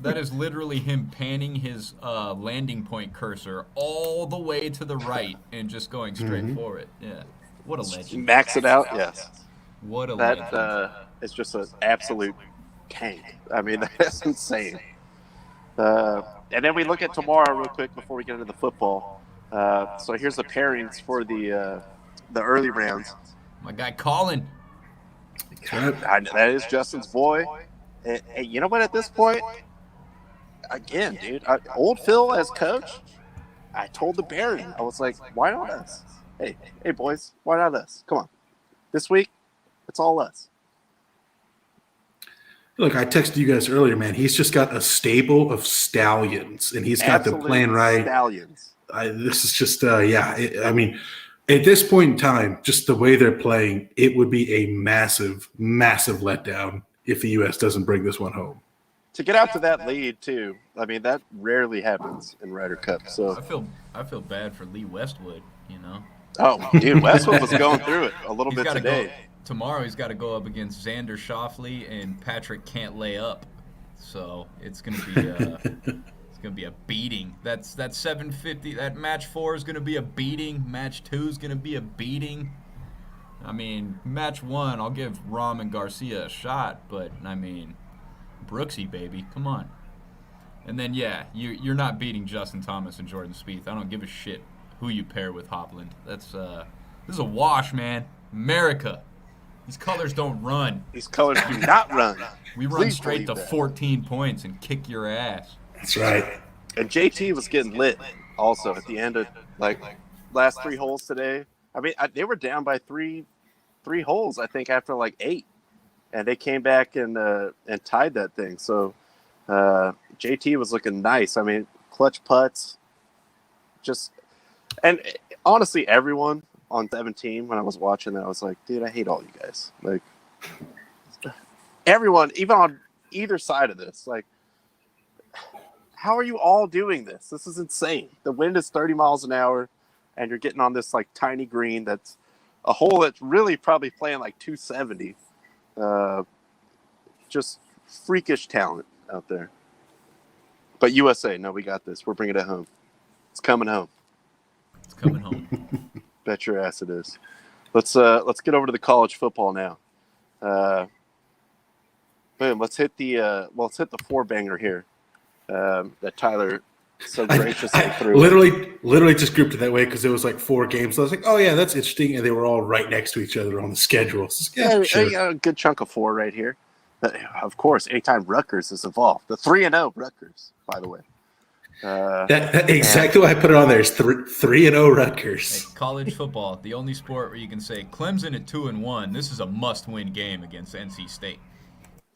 That is literally him panning his landing point cursor all the way to the right and just going straight for it. Yeah, what a legend. Max it out, yes. What a legend. That is just an absolute tank. I mean, that's insane. And then we look at tomorrow real quick before we get into the football. So here's the pairings for the early rounds. My guy Colin. That is Justin's boy. And you know what? At this point, again, dude, old Phil as coach, I told the Baron, I was like, why not us? Hey, boys, why not us? Come on. This week, it's all us. Look, I texted you guys earlier, man. He's just got a stable of stallions, and he's got the plan right. Stallions. This is just, I mean, at this point in time, just the way they're playing, it would be a massive, massive letdown if the U.S. doesn't bring this one home. To get out to that lead, too, I mean, that rarely happens in Ryder Cup. So I feel bad for Lee Westwood, Oh, dude, Westwood was going through it a little bit today. Tomorrow he's got to go up against Xander Schauffele and Patrick Can't Lay Up. So it's going to be it's going to be a beating. That's 750. That match 4 is going to be a beating. Match 2 is going to be a beating. I mean, match 1, I'll give Rahm and Garcia a shot, but I mean, Brooksy, baby, come on. And then, yeah, you're not beating Justin Thomas and Jordan Spieth. I don't give a shit who you pair with Hopland. This is a wash, man. America. These colors don't run. These colors do not run. We run straight to 14 points and kick your ass. That's right. And JT was getting lit also at the end of, like, last 3 holes today. I mean, they were down by three holes, I think, after like 8. And they came back and tied that thing. So JT was looking nice. I mean, clutch putts. And honestly, everyone on 17, when I was watching that, I was like, dude, I hate all you guys. Like, everyone, even on either side of this, like, how are you all doing this? This is insane. The wind is 30 miles an hour, and you're getting on this, like, tiny green that's a hole that's really probably playing like 270. Just freakish talent out there. But USA, no, we got this. We're bringing it home. It's coming home. It's coming home. Bet your ass it is. Let's get over to the college football now. Boom. Let's hit the 4-banger here. That Tyler so graciously threw. Literally just grouped it that way because it was like 4 games. So I was like, oh yeah, that's interesting, and they were all right next to each other on the schedule. So, sure. A good chunk of 4 right here. Of course, anytime Rutgers is involved, the 3-0 Rutgers, by the way. That exactly why I put it on there is 3-0 Rutgers. Hey, college football, the only sport where you can say Clemson at 2-1. This is a must-win game against NC State.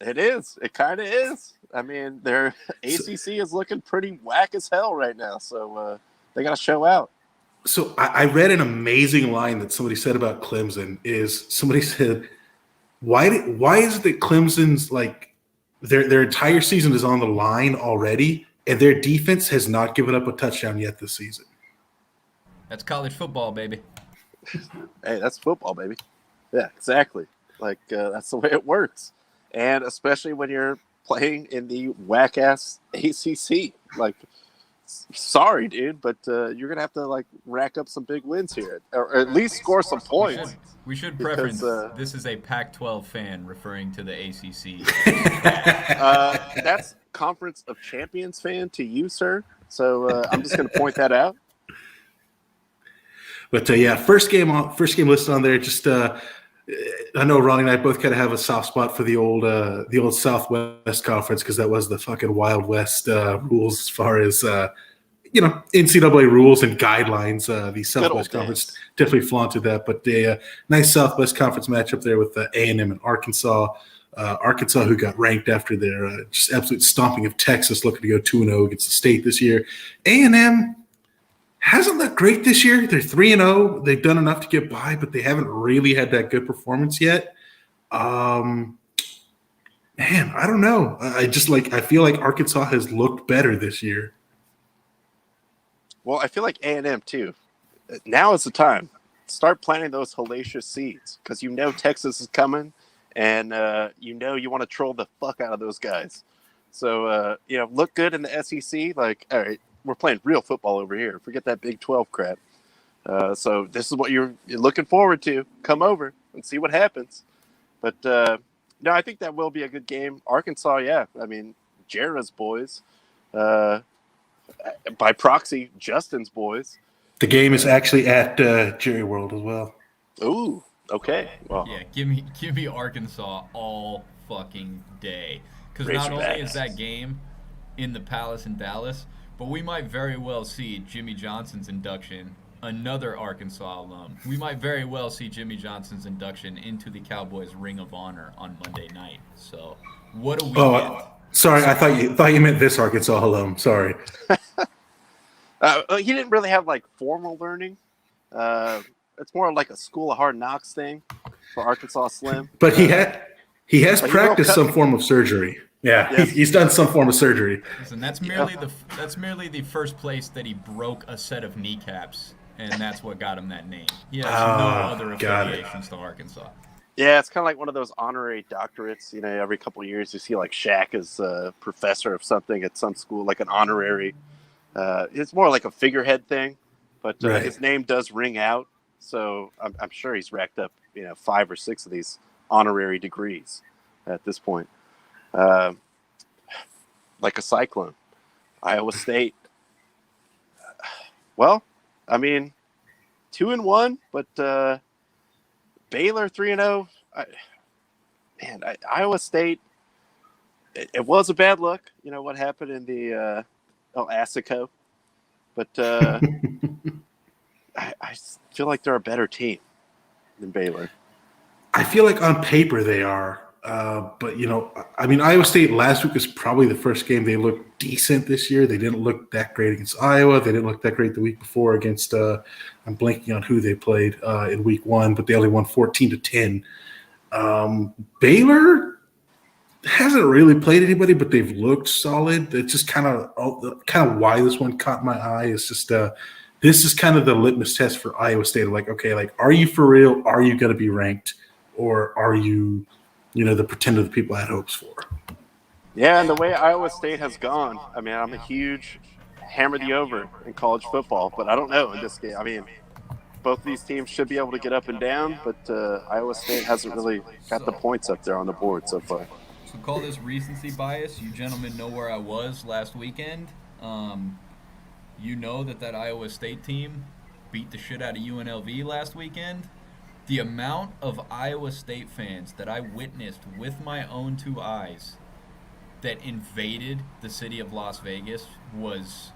It is. It kind of is. I mean, their ACC is looking pretty whack as hell right now, so they got to show out. So I read an amazing line that somebody said about Clemson. Somebody said, why is it that Clemson's like their entire season is on the line already, and their defense has not given up a touchdown yet this season? That's college football, baby. Hey, that's football, baby. Yeah, exactly. Like that's the way it works, and especially when you're playing in the whack ass ACC. Like, sorry, dude, but you're gonna have to like rack up some big wins here, or at least score some points. We should Because, preference this is a Pac-12 fan referring to the ACC. That's Conference of Champions fan to you, sir. So I'm just gonna point that out. But yeah, first game listed on there. Just I know Ronnie and I both kind of have a soft spot for the old Southwest Conference because that was the fucking Wild West rules as far as NCAA rules and guidelines. The Southwest Conference definitely flaunted that. But a nice Southwest Conference matchup there with A&M and Arkansas. Arkansas, who got ranked after their just absolute stomping of Texas, looking to go 2-0 against the state this year. A&M hasn't looked great this year. They're 3-0. They've done enough to get by, but they haven't really had that good performance yet. Man, I don't know. I feel like Arkansas has looked better this year. Well, I feel like A&M too. Now is the time. Start planting those hellacious seeds because you know Texas is coming, and you want to troll the fuck out of those guys. So look good in the SEC. Like, all right, we're playing real football over here. Forget that Big 12 crap. So this is what you're looking forward to. Come over and see what happens. But no, I think that will be a good game. Arkansas, yeah. I mean, Jarrah's boys. By proxy, Justin's boys. The game is actually at Jerry World as well. Ooh, okay. Well, yeah, give me Arkansas all fucking day. Because not only is that game in the Palace in Dallas, but we might very well see Jimmy Johnson's induction, another Arkansas alum. We might very well see Jimmy Johnson's induction into the Cowboys Ring of Honor on Monday night. So what do we get? Sorry, I thought you meant this Arkansas alum. Sorry. He didn't really have like formal learning. It's more like a School of Hard Knocks thing for Arkansas Slim. But he has practiced some form of surgery. Yeah, yes. He's done some form of surgery. Listen, that's merely the first place that he broke a set of kneecaps, and that's what got him that name. He has no other affiliations to Arkansas. Yeah, it's kind of like one of those honorary doctorates. Every couple of years you see like Shaq is a professor of something at some school, like an honorary. It's more like a figurehead thing, but right. His name does ring out. So I'm sure he's racked up, 5 or 6 of these honorary degrees at this point. Like a cyclone, Iowa State. Well, I mean, 2-1, but Baylor 3-0. Iowa State. It was a bad look. What happened in the El Assico, but I feel like they're a better team than Baylor. I feel like on paper they are. But, Iowa State last week was probably the first game they looked decent this year. They didn't look that great against Iowa. They didn't look that great the week before against I'm blanking on who they played in week 1, but they only won 14-10. Baylor hasn't really played anybody, but they've looked solid. It's just kind of why this one caught my eye. It's just this is kind of the litmus test for Iowa State. Like, okay, like, are you for real? Are you going to be ranked? Or are you – the pretender the people had hopes for. Yeah, and the way Iowa State has gone, I'm a huge hammer the over in college football, but I don't know in this game. Both these teams should be able to get up and down, but Iowa State hasn't really got the points up there on the board so far. So call this recency bias. You gentlemen know where I was last weekend. You know that Iowa State team beat the shit out of UNLV last weekend. The amount of Iowa State fans that I witnessed with my own 2 eyes that invaded the city of Las Vegas was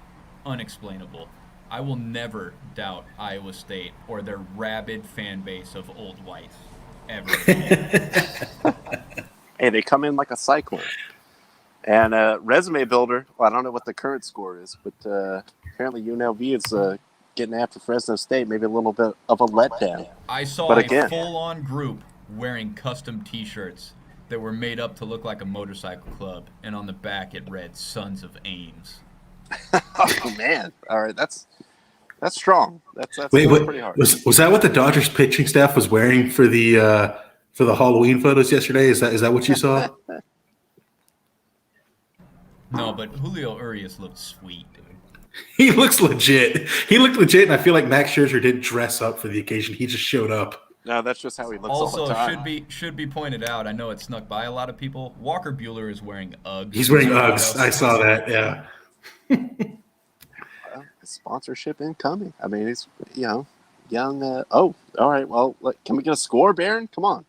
unexplainable. I will never doubt Iowa State or their rabid fan base of old whites, ever. Hey, they come in like a cyclone. And resume builder, well, I don't know what the current score is, but apparently UNLV is getting after Fresno State, maybe a little bit of a letdown. I saw a full-on group wearing custom T-shirts that were made up to look like a motorcycle club, and on the back it read "Sons of Ames." Oh man! All right, that's That's strong. That's Wait, pretty hard. was that what the Dodgers pitching staff was wearing for the Halloween photos yesterday? Is that what you saw? No, but Julio Urias looked sweet, dude. He looks legit. He looked legit, and I feel like Max Scherzer didn't dress up for the occasion. He just showed up. No, that's just how he looks all Also, the time. should be pointed out. I know it snuck by a lot of people. Walker Buehler is wearing Uggs. He's wearing Uggs. I saw that. Yeah. Well, sponsorship incoming. I mean, he's young. All right. Well, can we get a score, Baron? Come on.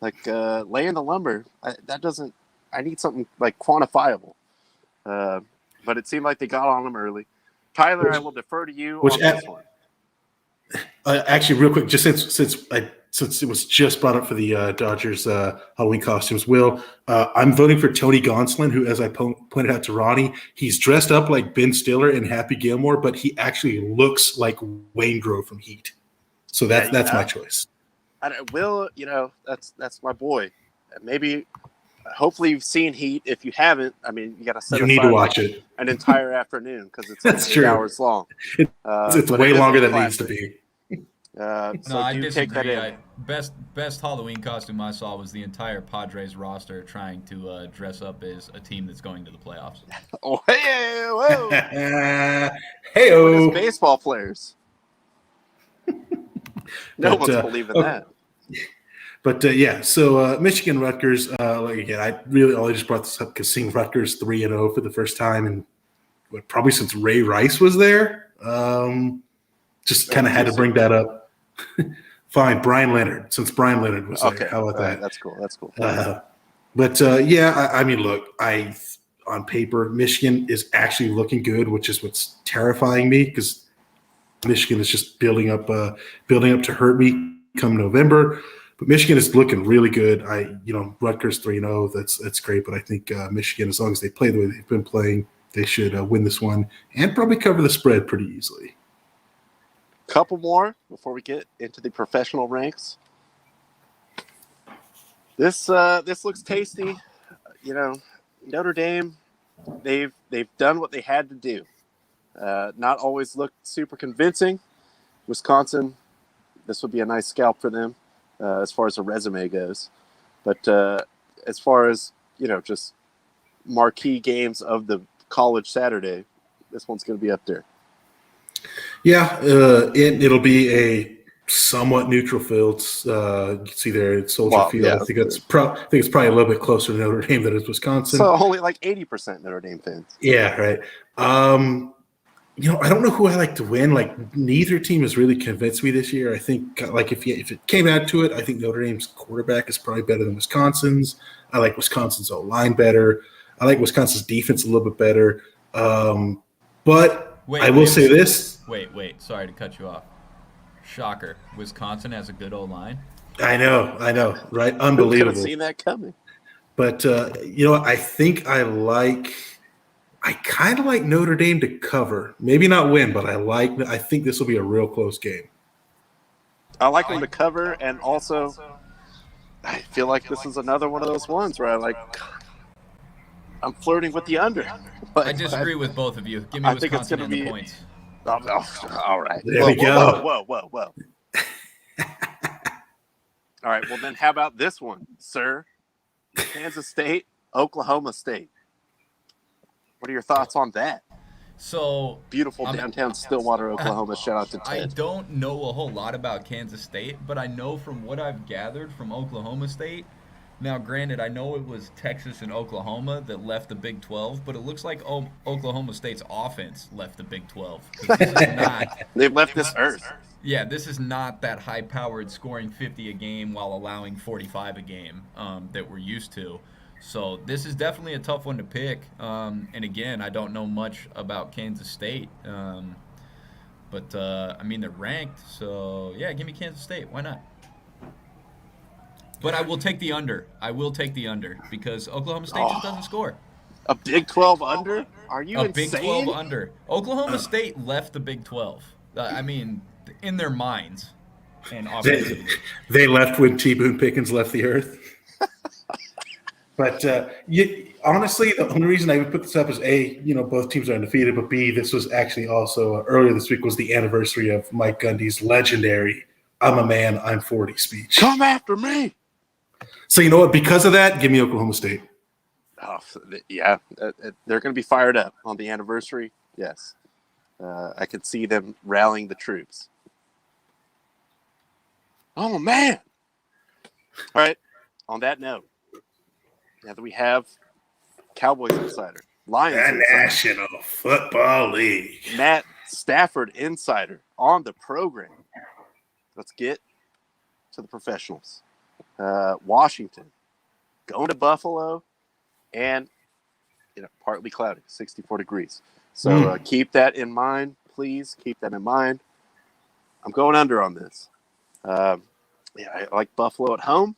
Laying the lumber. I need something like quantifiable. But it seemed like they got on him early. Tyler, I will defer to you on this one. Actually, real quick, just since it was just brought up for the Dodgers Halloween costumes, I'm voting for Tony Gonsolin, who, as I pointed out to Ronnie, he's dressed up like Ben Stiller and Happy Gilmore, but he actually looks like Wayne Grove from Heat. So that's my choice. That's my boy. Maybe. Hopefully you've seen Heat. If you haven't, I mean, you got to set. You need to watch it an entire afternoon because it's That's 8 true. hours long. It's way longer than it needs to be. No, So I do take that disagree. in. Best Halloween costume I saw was the entire Padres roster trying to dress up as a team that's going to the playoffs. Oh, hey, whoa! Hey-o. Baseball players. No one's believing that. But so Michigan Rutgers. Again, I only just brought this up because seeing Rutgers 3-0 for the first time, and probably since Ray Rice was there, just kind of had to bring that up. Fine, Brian Leonard. Since Brian Leonard was there, how about that? That's cool. I mean, look, on paper, Michigan is actually looking good, which is what's terrifying me because Michigan is just building up to hurt me come November. But Michigan is looking really good. Rutgers 3-0. That's great. But I think Michigan, as long as they play the way they've been playing, they should win this one and probably cover the spread pretty easily. Couple more before we get into the professional ranks. This looks tasty. Notre Dame, they've done what they had to do. Not always looked super convincing. Wisconsin, this would be a nice scalp for them. As far as the resume goes. But as far as, just marquee games of the college Saturday, this one's going to be up there. Yeah, it'll be a somewhat neutral field. You can see there at Soldier Field. Yeah, I think it's probably a little bit closer to Notre Dame than it is Wisconsin. So only like 80% Notre Dame fans. Yeah, right. I don't know who I like to win. Like, neither team has really convinced me this year. I think, if it came down to it, I think Notre Dame's quarterback is probably better than Wisconsin's. I like Wisconsin's O-line better. I like Wisconsin's defense a little bit better. But I will say this. Wait. Sorry to cut you off. Shocker. Wisconsin has a good O-line. I know. Right? Unbelievable. Who could have seen that coming? But, I think I kind of like Notre Dame to cover. Maybe not win, but I think this will be a real close game. I like them to cover, and also I feel like this is another one of those ones where I'm flirting with the under. I disagree with both of you. Give me Wisconsin and the points. All right. There we go. Whoa. All right, well then how about this one, sir? Kansas State, Oklahoma State. What are your thoughts on that? So beautiful downtown Stillwater, Oklahoma. Shout out to Ted. I don't know a whole lot about Kansas State, but I know from what I've gathered from Oklahoma State. Now, granted, I know it was Texas and Oklahoma that left the Big 12, but it looks like Oklahoma State's offense left the Big 12. This is not, They've left this earth. Yeah, this is not that high-powered scoring 50 a game while allowing 45 a game that we're used to. So this is definitely a tough one to pick. And again, I don't know much about Kansas State. But they're ranked. So, yeah, give me Kansas State. Why not? But I will take the under. Because Oklahoma State just doesn't score. A Big 12 under? Are you insane? A Big 12 under. Oklahoma State left the Big 12. In their minds. And obviously. They left when T. Boone Pickens left the earth. But honestly, the only reason I would put this up is A, both teams are undefeated, but B, this was actually also earlier this week was the anniversary of Mike Gundy's legendary "I'm a man, I'm 40" speech. Come after me. So you know what? Because of that, give me Oklahoma State. Oh, yeah, they're going to be fired up on the anniversary. Yes, I could see them rallying the troops. Oh man! All right. On that note, now that we have Cowboys Insider, Lions The Insider, National Football League, Matt Stafford Insider on the program, let's get to the professionals. Washington going to Buffalo, and partly cloudy, 64 degrees. So keep that in mind, please. Keep that in mind. I'm going under on this. I like Buffalo at home,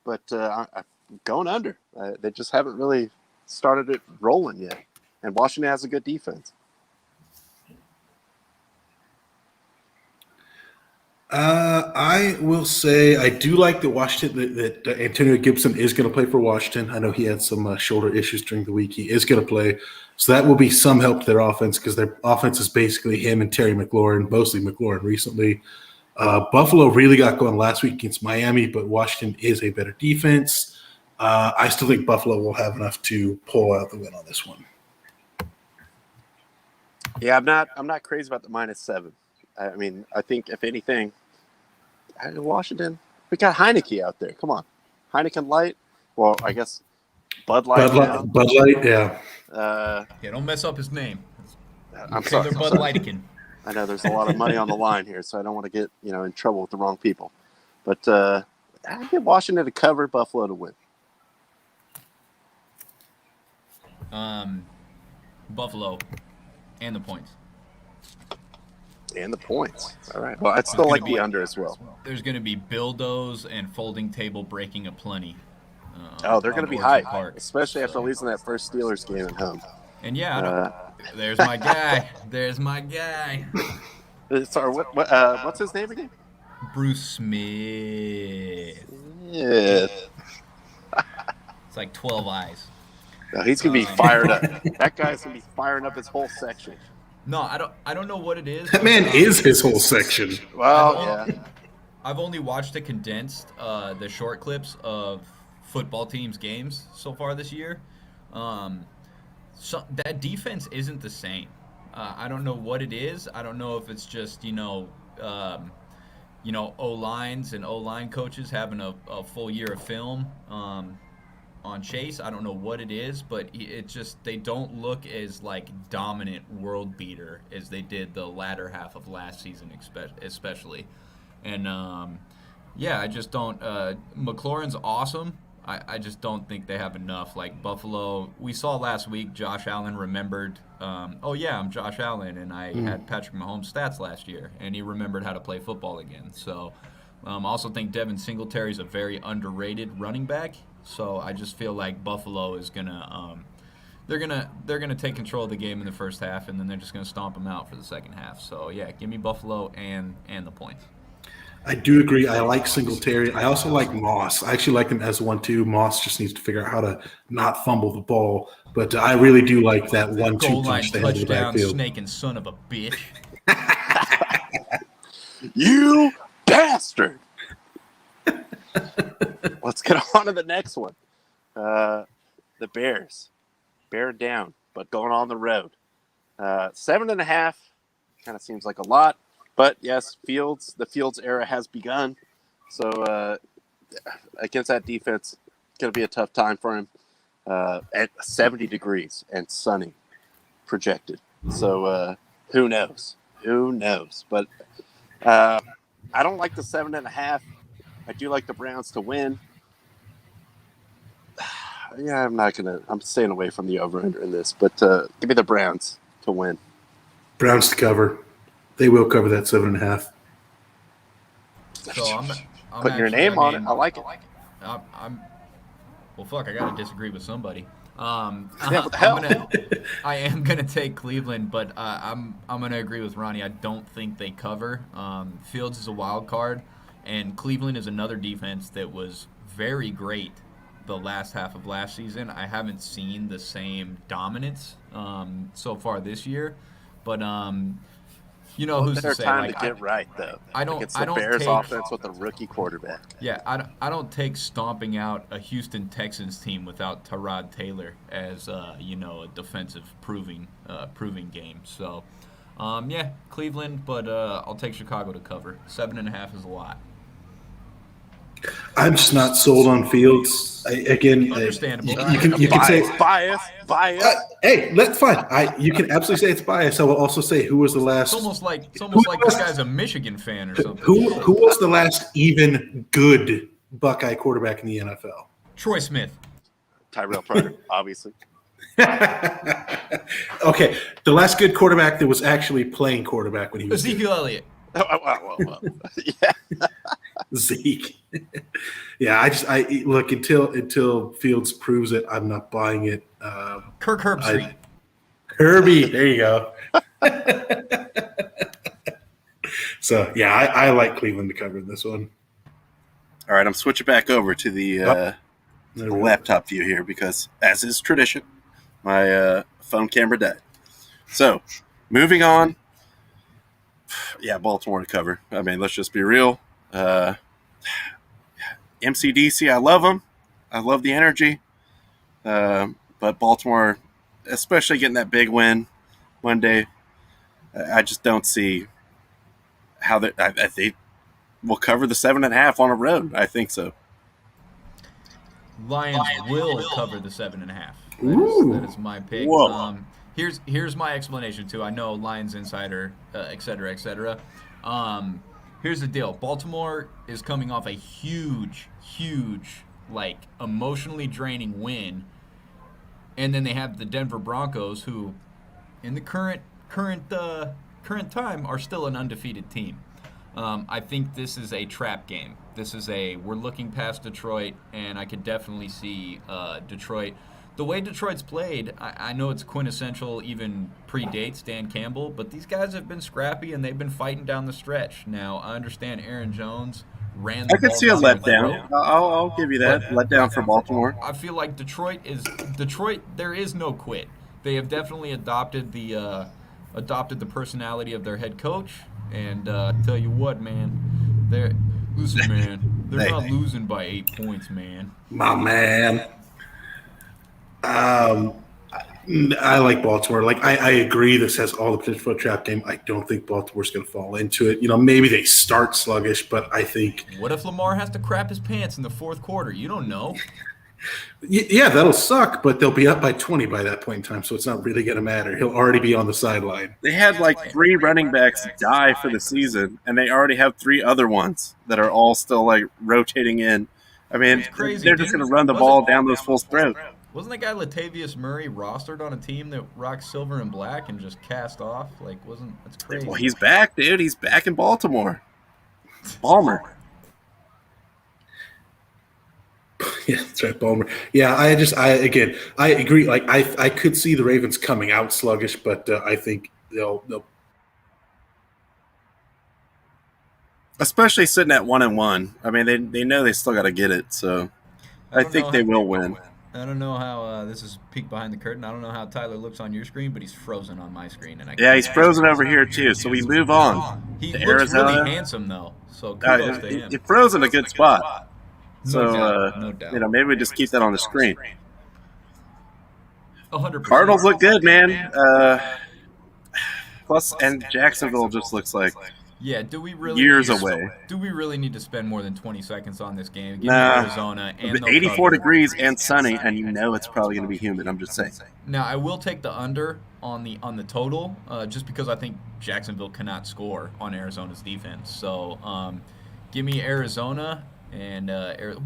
but I'm going under. They just haven't really started it rolling yet, and Washington has a good defense. I will say I do like the Washington that Antonio Gibson is going to play for Washington. I know he had some shoulder issues during the week. He is going to play, so that will be some help to their offense because their offense is basically him and Terry McLaurin, mostly McLaurin recently. Buffalo really got going last week against Miami, but Washington is a better defense. I still think Buffalo will have enough to pull out the win on this one. Yeah, I'm not crazy about the -7. I mean, I think if anything, Washington, we got Heineke out there. Come on, Heineken Light. Well, I guess Bud Light. Bud Light, yeah. Yeah, don't mess up his name. I'm sorry. Bud Lightikin. I know there's a lot of money on the line here, so I don't want to get in trouble with the wrong people. But I get Washington to cover, Buffalo to win. Buffalo and the points. And the points. All right. Well, I'd still like the under as well. There's going to be dildos and folding table breaking aplenty. They're going to be high, especially after losing that first Steelers game at home. And there's my guy. There's my guy. Sorry, what's his name again? Bruce Smith. Yeah. It's like 12 eyes. No, he's going to be fired up. That guy's going to be firing up his whole section. No, I don't know what it is. That man is his whole section. Well, I've only watched the condensed, the short clips of football teams' games so far this year. So that defense isn't the same. I don't know what it is. I don't know if it's just O-lines and O-line coaches having a full year of film on Chase. I don't know what it is, but it just they don't look as like dominant world beater as they did the latter half of last season, especially. And I just don't. McLaurin's awesome. I just don't think they have enough. Like Buffalo, we saw last week, Josh Allen remembered, I'm Josh Allen, and I had Patrick Mahomes' stats last year, and he remembered how to play football again. So I also think Devin Singletary is a very underrated running back. So I just feel like Buffalo is gonna they're gonna take control of the game in the first half, and then they're just gonna stomp them out for the second half. So yeah, give me Buffalo and the points. I do agree. I like Singletary. I also like Moss. I actually like him as one too. Moss just needs to figure out how to not fumble the ball. But I really do like that 1-2 goal line punch they have in the touchdown, backfield. snake and son of a bitch. You bastard! Let's get on to the next one. The Bears. Bear down, but going on the road. 7.5 kind of seems like a lot. But yes, the Fields era has begun. So against that defense, it's going to be a tough time for him. At 70 degrees and sunny projected. So who knows? Who knows? But I don't like the 7.5. I do like the Browns to win. Yeah, I'm staying away from the over-under in this. But give me the Browns to win. Browns to cover. They will cover that 7.5. So I'm putting your name on it. I like it. Well, fuck, I got to disagree with somebody. Yeah, what the hell? I am gonna take Cleveland, but I'm gonna agree with Ronnie. I don't think they cover. Fields is a wild card, and Cleveland is another defense that was very great the last half of last season. I haven't seen the same dominance so far this year, but who's Their to say? time Like, to get right though. I don't. It's I the don't Bears take. offense with a rookie quarterback. Yeah, I don't take stomping out a Houston Texans team without Tyrod Taylor as a defensive proving game. So, yeah, Cleveland, but I'll take Chicago to cover. 7.5 is a lot. I'm just not sold on Fields. Understandable. You can say bias. hey, that's fine. You can absolutely say it's biased. I will also say who was the last. It's almost like this guy's a Michigan fan or something. Who was the last even good Buckeye quarterback in the NFL? Troy Smith. Tyrell Parker, obviously. Okay, the last good quarterback that was actually playing quarterback when he was Ezekiel Elliott. Well. Yeah. Zeke. Yeah, I look until Fields proves it, I'm not buying it. Kirk Herbstreit. Herbie, there you go. So yeah, I like Cleveland to cover this one. All right, I'm switching back over to the laptop view here because, as is tradition, my phone camera died. So, moving on. Yeah, Baltimore to cover. I mean, let's just be real. MCDC, I love them. I love the energy. But Baltimore, especially getting that big win Monday, I just don't see how they will cover the 7.5 on a road. I think so. Lions will cover the 7.5. That is my pick. Whoa. Here's my explanation too. I know Lions Insider, et cetera, et cetera. Here's the deal. Baltimore is coming off a huge, like emotionally draining win, and then they have the Denver Broncos, who, in the current time, are still an undefeated team. I think this is a trap game. We're looking past Detroit, and I could definitely see Detroit. The way Detroit's played, I know it's quintessential, even predates Dan Campbell, but these guys have been scrappy and they've been fighting down the stretch. Now, I understand Aaron Jones ran the I could ball see a down their letdown. throat. I'll give you that. Letdown for Baltimore. I feel like Detroit. There is no quit. They have definitely adopted the personality of their head coach. And tell you what, man, they're not losing by 8 points, man. My man. I like Baltimore. Like I agree, this has all the potential for a trap game. I don't think Baltimore's going to fall into it. Maybe they start sluggish, but I think. What if Lamar has to crap his pants in the fourth quarter? You don't know. Yeah, that'll suck, but they'll be up by 20 by that point in time, so it's not really going to matter. He'll already be on the sideline. They had like 3 running backs die for the season, and they already have 3 other ones that are all still like rotating in. I mean, they're just going to run the ball down those fools' throat. Wasn't that guy Latavius Murray rostered on a team that rocks silver and black and just cast off? That's crazy. Well, he's back, dude. He's back in Baltimore. Balmer. Yeah, that's right, Balmer. Yeah, I agree. Like I could see the Ravens coming out sluggish, but I think they'll Especially sitting at 1-1. I mean, they know they still got to get it, so I think they will win. I don't know how this is peek behind the curtain. I don't know how Tyler looks on your screen, but he's frozen on my screen. And he's frozen over here too. So we move on. He to looks Arizona. really handsome though. So kudos to him. He froze in a good spot. So No doubt. maybe we just keep that on the screen. 100%. Cardinals look good, man. Plus, and Jacksonville just looks like do we really years away. Do we really need to spend more than 20 seconds on this game? Give me Nah. Arizona and 84 degrees and sunny, and it's probably going to be humid. I'm just saying. Now I will take the under on the total, just because I think Jacksonville cannot score on Arizona's defense. So give me Arizona and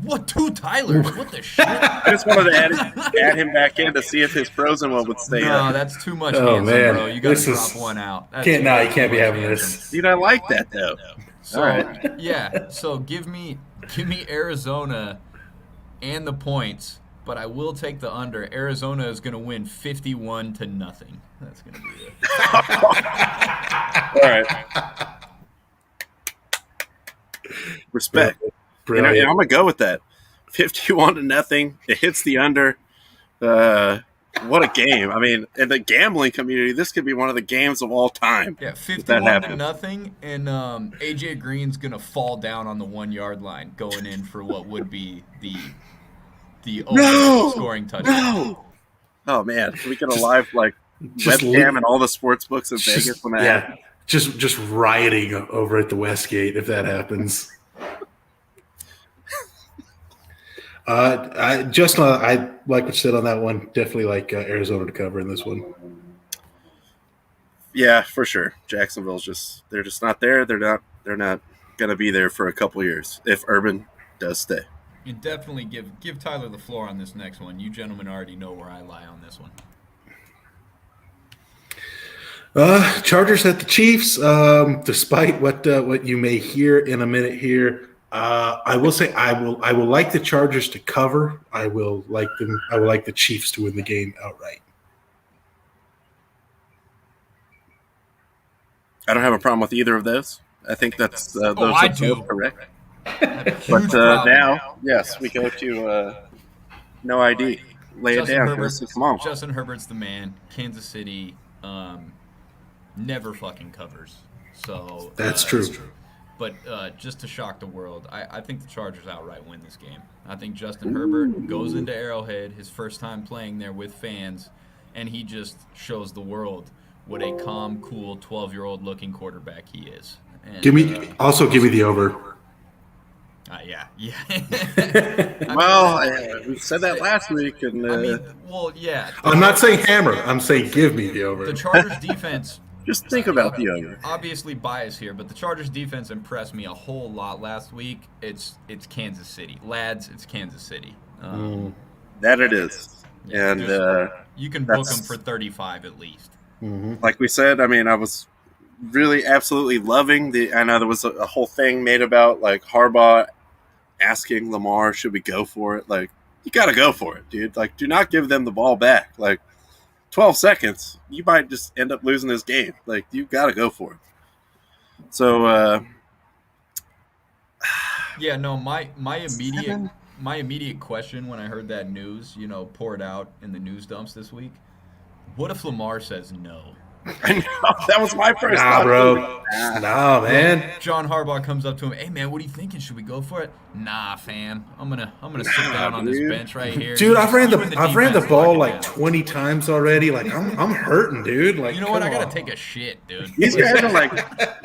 what 2 Tylers? What the shit? I just wanted to add him back in to see if his frozen one would stay No, up. that's too much Oh, handsome, man. bro. You got to This drop is- one out. you can't be having this. Dude, I like that though. So, All right. yeah. So give me Arizona and the points, but I will take the under. Arizona is going to win 51-0. That's going to be it. All right. Respect. Brilliant. I'm going to go with that. 51-0. It hits the under. What a game! I mean, in the gambling community, this could be one of the games of all time. Yeah, if that 51-0, and AJ Green's gonna fall down on the 1 yard line, going in for what would be the only scoring touchdown. No! Oh man, we get a live webcam and all the sports books in Vegas when that happens. Just rioting over at the Westgate if that happens. I like what you said on that one. Definitely like Arizona to cover in this one. Yeah, for sure. Jacksonville's they're just not there. They're not going to be there for a couple years if Urban does stay. You definitely give Tyler the floor on this next one. You gentlemen already know where I lie on this one. Chargers at the Chiefs. Despite what you may hear in a minute here, I will say I will like the Chargers to cover. I will like the Chiefs to win the game outright. I don't have a problem with either of those. I think that's those I are do. both correct. But Now, yes, we go to no ID. Lay it down. Come on. Justin Herbert's the man. Kansas City never fucking covers. So that's true. But just to shock the world, I think the Chargers outright win this game. I think Justin Herbert goes into Arrowhead, his first time playing there with fans, and he just shows the world what a calm, cool, 12-year-old looking quarterback he is. And, give me the over. Yeah. Well, we said that last week, and yeah. I'm not saying hammer. I'm saying give me the over. The Chargers defense. Just think about the over. Obviously biased here, but the Chargers defense impressed me a whole lot last week. It's Kansas City, lads. It's Kansas City. That it is, yeah, and you can book them for 35 at least. Like we said, I mean, I was really absolutely loving I know there was a whole thing made about like Harbaugh asking Lamar, should we go for it? Like, you got to go for it, dude. Like, do not give them the ball back. Like, 12 seconds, you might just end up losing this game. Like, you got to go for it. So, yeah, no, my immediate question when I heard that news, poured out in the news dumps this week, what if Lamar says no? I know, that was my first thought. Bro. Nah, man. John Harbaugh comes up to him, hey man, what are you thinking? Should we go for it? Nah, fam. I'm gonna sit down on this bench right here. Dude, I've ran the ball like 20 times already. Like I'm hurting, dude. Like, you know what? I gotta take a shit, dude. These guys are like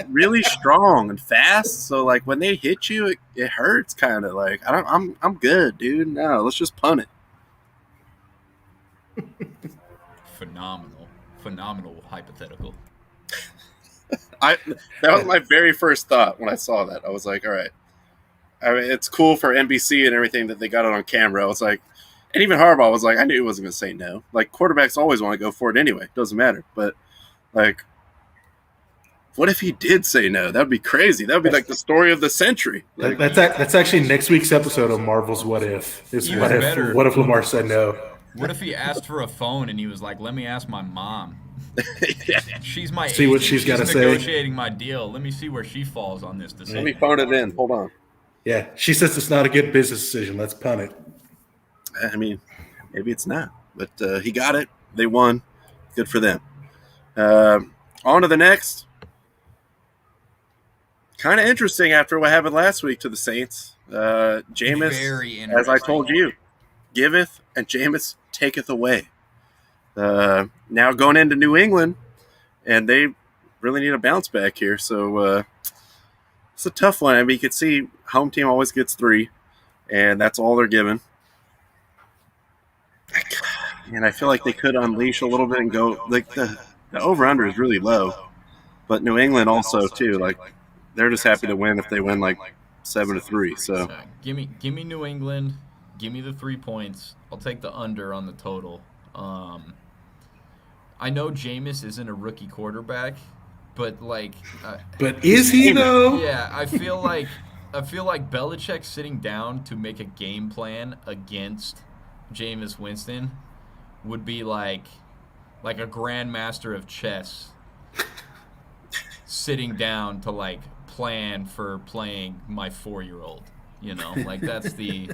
really strong and fast, so like when they hit you, it hurts kind of. Like I'm good, dude. No, let's just punt it. Phenomenal hypothetical. That was my very first thought when I saw that. I was like, all right. I mean, it's cool for NBC and everything that they got it on camera. I was like, and even Harbaugh was like, I knew he wasn't going to say no. Like, quarterbacks always want to go for it anyway. Doesn't matter. But, like, what if he did say no? That would be crazy. That would be like the story of the century. Like, that's actually next week's episode of Marvel's What If. What if Lamar said no? What if he asked for a phone and he was like, let me ask my mom. yeah. She's my see what she's got to say. Negotiating my deal. Let me see where she falls on this decision. Let me phone it in. Hold on. Yeah, she says it's not a good business decision. Let's punt it. I mean, maybe it's not. But he got it. They won. Good for them. On to the next. Kind of interesting after what happened last week to the Saints. Jameis, as I told you, giveth and Jameis taketh away. Now going into New England, and they really need a bounce back here. So it's a tough one. I mean, you can see home team always gets 3, and that's all they're given. And I feel like they could unleash a little bit and go like the over/under is really low, but New England also too. Like they're just happy to win if they win like 7-3. So give me New England. Give me the 3 points. I'll take the under on the total. I know Jameis isn't a rookie quarterback, but like. But is he though? Yeah, I feel like Belichick sitting down to make a game plan against Jameis Winston would be like a grandmaster of chess sitting down to like plan for playing my 4-year-old. Like that's the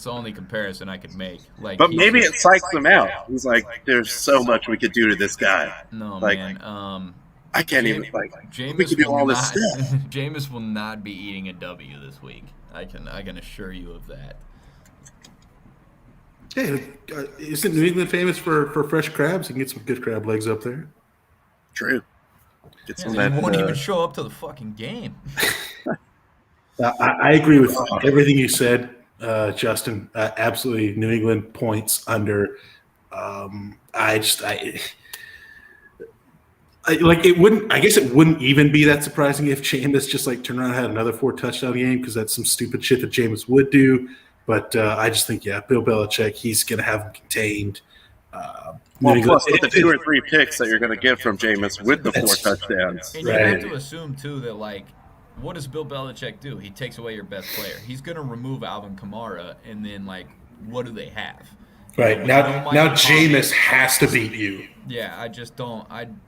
only comparison I could make. Like, But maybe it psychs him out. He's like, "There's so much we could do to this guy." No, like, man. I can't even Jameis we could do all this stuff. Jameis will not be eating a W this week. I can assure you of that. Hey, isn't New England famous for fresh crabs? You can get some good crab legs up there. True. Get some They won't even show up to the fucking game. I agree with everything you said, Justin. Absolutely, New England points under. It wouldn't. I guess it wouldn't even be that surprising if Jameis just like turned around and had another 4 touchdown game, because that's some stupid shit that Jameis would do. But I just think, Bill Belichick, he's going to have him contained. Plus with the 2 or 3 picks that you're going to get from Jameis with the 4 touchdowns. And you have to assume too that, like, what does Bill Belichick do? He takes away your best player. He's going to remove Alvin Kamara, and then, like, what do they have? Right. Now Jameis has to beat you. Yeah, I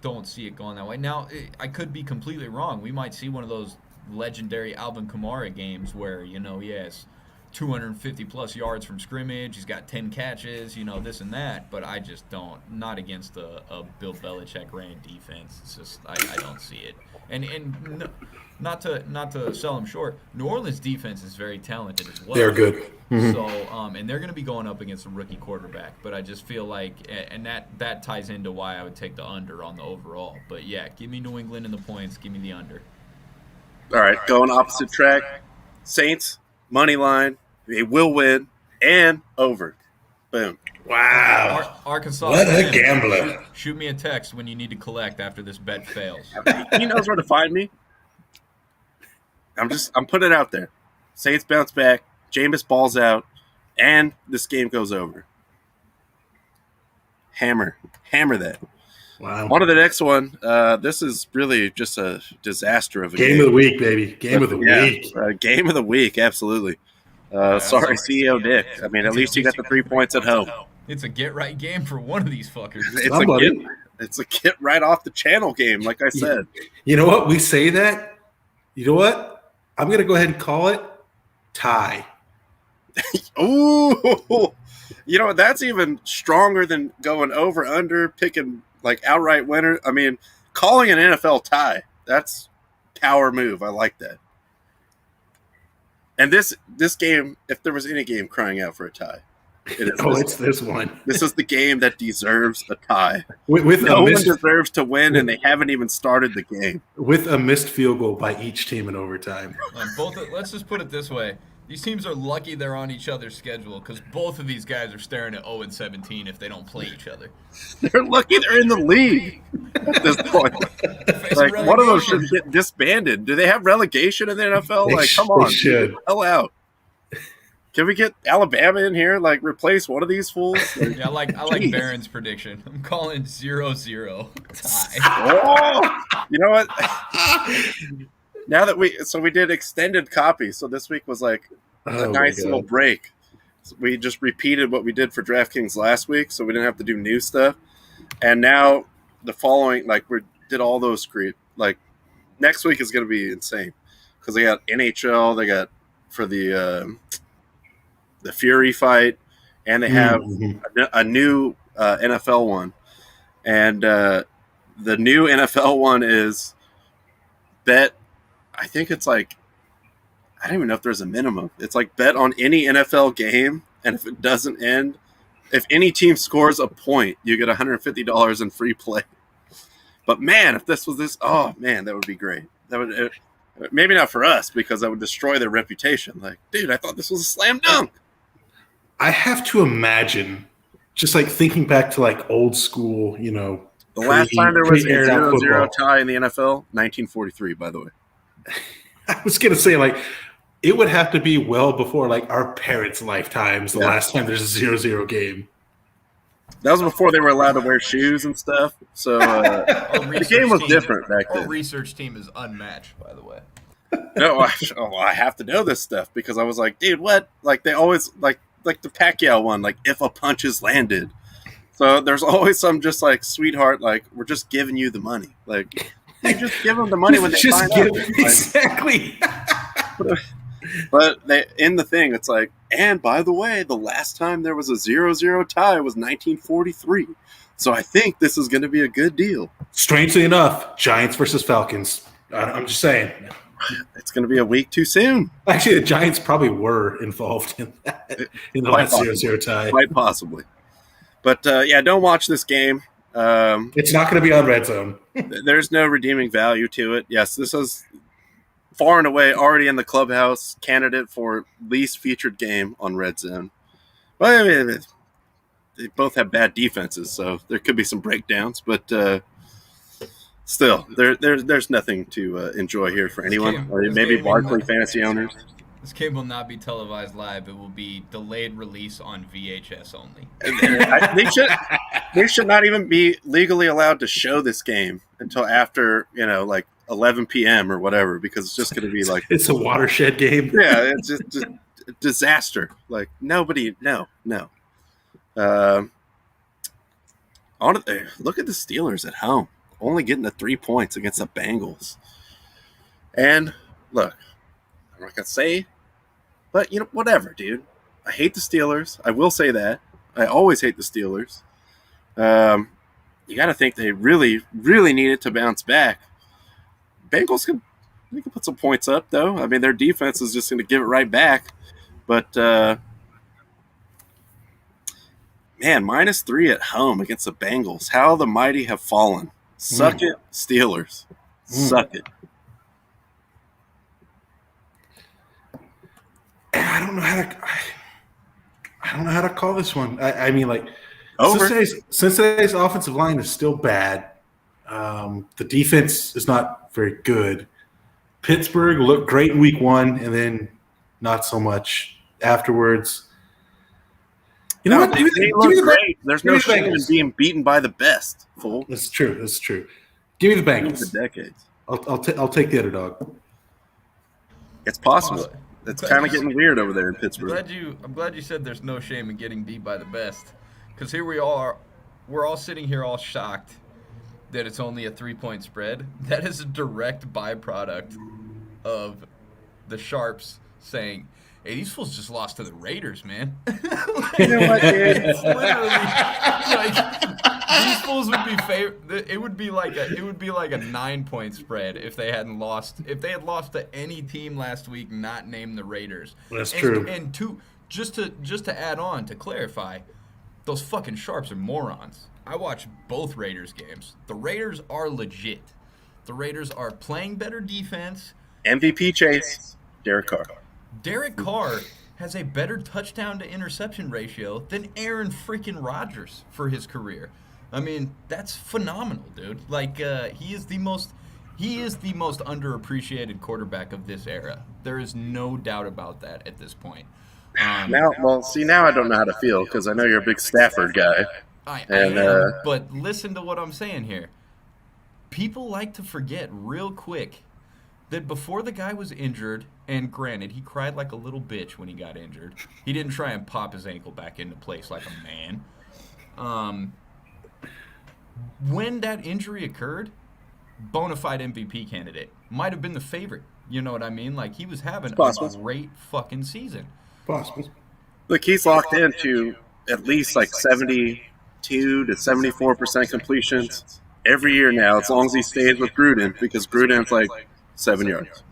don't see it going that way. Now, I could be completely wrong. We might see one of those legendary Alvin Kamara games where, he has 250-plus yards from scrimmage. He's got 10 catches, this and that. But I just don't. Not against a Bill Belichick ran defense. It's just I don't see it. And no, not to sell him short, New Orleans defense is very talented as well. They're good. Mm-hmm. So, and they're going to be going up against a rookie quarterback. But I just feel like, and that ties into why I would take the under on the overall. But yeah, give me New England in the points. Give me the under. All right, going opposite track. Saints, money line. They will win, and over. Boom. Wow. Arkansas. What a gambler. Shoot me a text when you need to collect after this bet fails. He knows where to find me. I'm putting it out there. Saints bounce back. Jameis balls out, and this game goes over. Hammer that. Wow. On to the next one. This is really just a disaster of a game. Game of the week, baby. Game of the week. Game of the week, absolutely. Sorry, CEO Dick. I mean, at least you got the 3 points at home. It's a get-right game for one of these fuckers. It's a get right off the channel game, like I said. You know what? We say that. You know what? I'm going to go ahead and call it tie. Ooh, that's even stronger than going over under, picking like outright winner. I mean, calling an NFL tie, that's power move. I like that. And this game, if there was any game crying out for a tie, it's this one. This is the game that deserves a tie. No one deserves to win, and they haven't even started the game. With a missed field goal by each team in overtime. Let's just put it this way. These teams are lucky they're on each other's schedule, because both of these guys are staring at 0-17 if they don't play each other. They're lucky they're in the league at this point. Like, one of them should get disbanded. Do they have relegation in the NFL? Come on. They should. Hell out. Can we get Alabama in here? Like, replace one of these fools? Yeah, I like Barron's prediction. I'm calling 0-0 tie. Oh, you know what? Now that we did extended copy, so this week was like a nice little break. So we just repeated what we did for DraftKings last week, so we didn't have to do new stuff. And now the following, we did all those next week is going to be insane, because they got NHL, they got for the Fury fight, and they have a new NFL one, and the new NFL one is bet. I think it's I don't even know if there's a minimum. It's bet on any NFL game, and if it doesn't end, if any team scores a point, you get $150 in free play. But man, if this was this, oh man, that would be great. That would maybe not for us, because that would destroy their reputation. Dude, I thought this was a slam dunk. I have to imagine, just thinking back to old school, the last time there was a 0-0 tie in the NFL, 1943, by the way. I was going to say, it would have to be well before, our parents' lifetimes, the last time there's a 0-0 game. That was before they were allowed to wear shoes and stuff. So the game was different back then. Our research team is unmatched, by the way. No, I have to know this stuff, because I was like, dude, what? They always, like the Pacquiao one, if a punch is landed. So there's always some just sweetheart, we're just giving you the money. You just give them the money when they sign up. Exactly. But in the thing, it's like, and by the way, the last time there was a 0-0 tie was 1943. So I think this is going to be a good deal. Strangely enough, Giants versus Falcons. I'm just saying. It's going to be a week too soon. Actually, the Giants probably were involved in that, in the last 0-0 tie. Quite possibly. But, yeah, don't watch this game. It's not going to be on Red Zone. There's no redeeming value to it. Yes, this is far and away already in the clubhouse candidate for least featured game on Red Zone. Well, I mean, they both have bad defenses, so there could be some breakdowns, but still, there's nothing to enjoy here for anyone. Maybe Barkley fantasy owners. This game will not be televised live. It will be delayed release on VHS only. They should not even be legally allowed to show this game until after, like 11 p.m. or whatever, because it's just going to be like it's a watershed game. Yeah, it's just a disaster. Like nobody, no. Look at the Steelers at home, only getting the 3 points against the Bengals. And look, I'm not gonna say, but whatever, dude. I hate the Steelers. I will say that. I always hate the Steelers. You got to think they really, really needed to bounce back. Bengals can put some points up, though. I mean, their defense is just going to give it right back. But, man, -3 at home against the Bengals. How the mighty have fallen. Suck it, Steelers. Suck it. I don't know how to call this one. I mean, like, Over. Cincinnati's offensive line is still bad. The defense is not very good. Pittsburgh looked great in week 1 and then not so much afterwards. You know what? They look great. There's no shame in being beaten by the best, fool. That's true. Give me the Bengals. The decades. I'll take the underdog. It's possible. It's kind of getting weird over there in Pittsburgh. I'm glad you said there's no shame in getting beat by the best, because here we are. We're all sitting here all shocked that it's only a 3-point spread. That is a direct byproduct of the Sharps saying, "Hey, these fools just lost to the Raiders, man." You know what, dude? It's literally like these fools would be It would be like a 9-point spread if they hadn't lost. If they had lost to any team last week, not named the Raiders. That's true. And just to add on to clarify, those fucking Sharps are morons. I watched both Raiders games. The Raiders are legit. The Raiders are playing better defense. MVP chase, Derek Carr. Derek Carr has a better touchdown to interception ratio than Aaron freaking Rodgers for his career. I mean, that's phenomenal, dude. Like, he is the most underappreciated quarterback of this era. There is no doubt about that at this point. Now I don't know how to feel because I know you're a big Stafford guy. I am, but listen to what I'm saying here. People like to forget real quick that before the guy was injured, and granted, he cried like a little bitch when he got injured. He didn't try and pop his ankle back into place like a man. When that injury occurred, bona fide MVP candidate. Might have been the favorite. You know what I mean? Like, he was having a great fucking season. Possible. Look, he's locked into at least like 72 to 74% completions every year now, as long as he stays with Gruden, because Gruden's like 7 yards.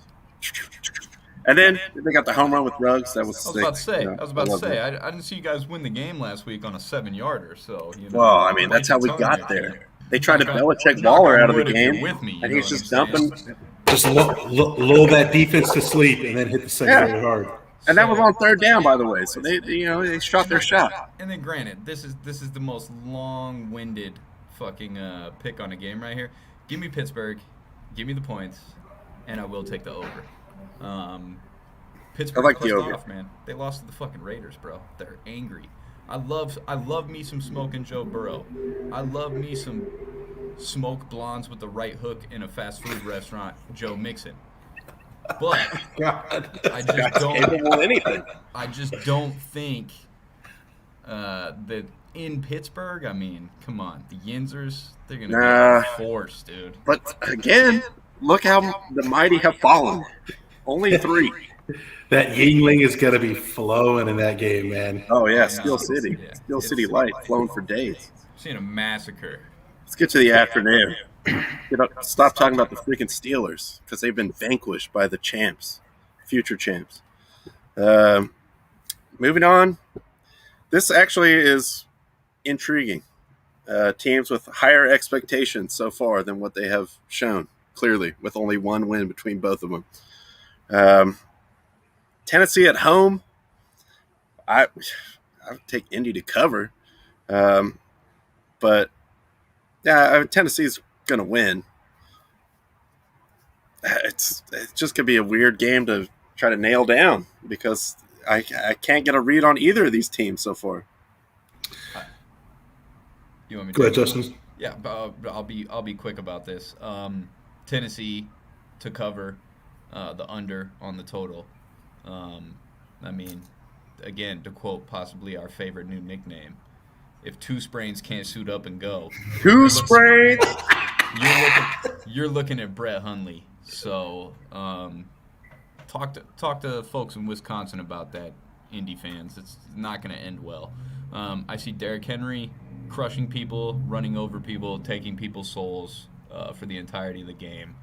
And then they got the home run with Ruggs. That was sick. I was about to say. I didn't see you guys win the game last week on a 7-yarder. So, well, I mean, that's how we got there. They tried to Belichick Waller out of the game, and he's just dumping. Just lull that defense to sleep and then hit the second really hard. And that was on 3rd down, by the way. So they shot their shot. And then, granted, this is the most long-winded fucking pick on a game right here. Give me Pittsburgh, give me the points, and I will take the over. Pittsburgh I like the over. off, man. They lost to the fucking Raiders, bro. They're angry. I love me some smoking Joe Burrow. I love me some smoke blondes with the right hook in a fast food restaurant, Joe Mixon. But I just don't think that in Pittsburgh, I mean, come on, the Yinzers, they're going to be a force, dude. But again, look how the mighty have fallen. Only 3. That Yingling is going to be flowing in that game, man. Oh yeah, Oh, Steel no. City, Yeah. Steel City Light, flown for days. Seeing a massacre. Let's get to the afternoon. Stop talking about the freaking Steelers because they've been vanquished by the champs, future champs. Moving on, this actually is intriguing. Teams with higher expectations so far than what they have shown, clearly, with only one win between both of them. Tennessee at home, I would take Indy to cover. But, yeah, Tennessee's going to win. It's just going to be a weird game to try to nail down because I can't get a read on either of these teams so far. You want me to Go ahead, take it? Justin. Yeah, I'll be quick about this. Tennessee to cover the under on the total. I mean, again, to quote possibly our favorite new nickname, if two sprains can't suit up and go, Two sprains. you're looking at Brett Hundley. So talk to folks in Wisconsin about that, Indy fans. It's not going to end well. I see Derrick Henry crushing people, running over people, taking people's souls for the entirety of the game.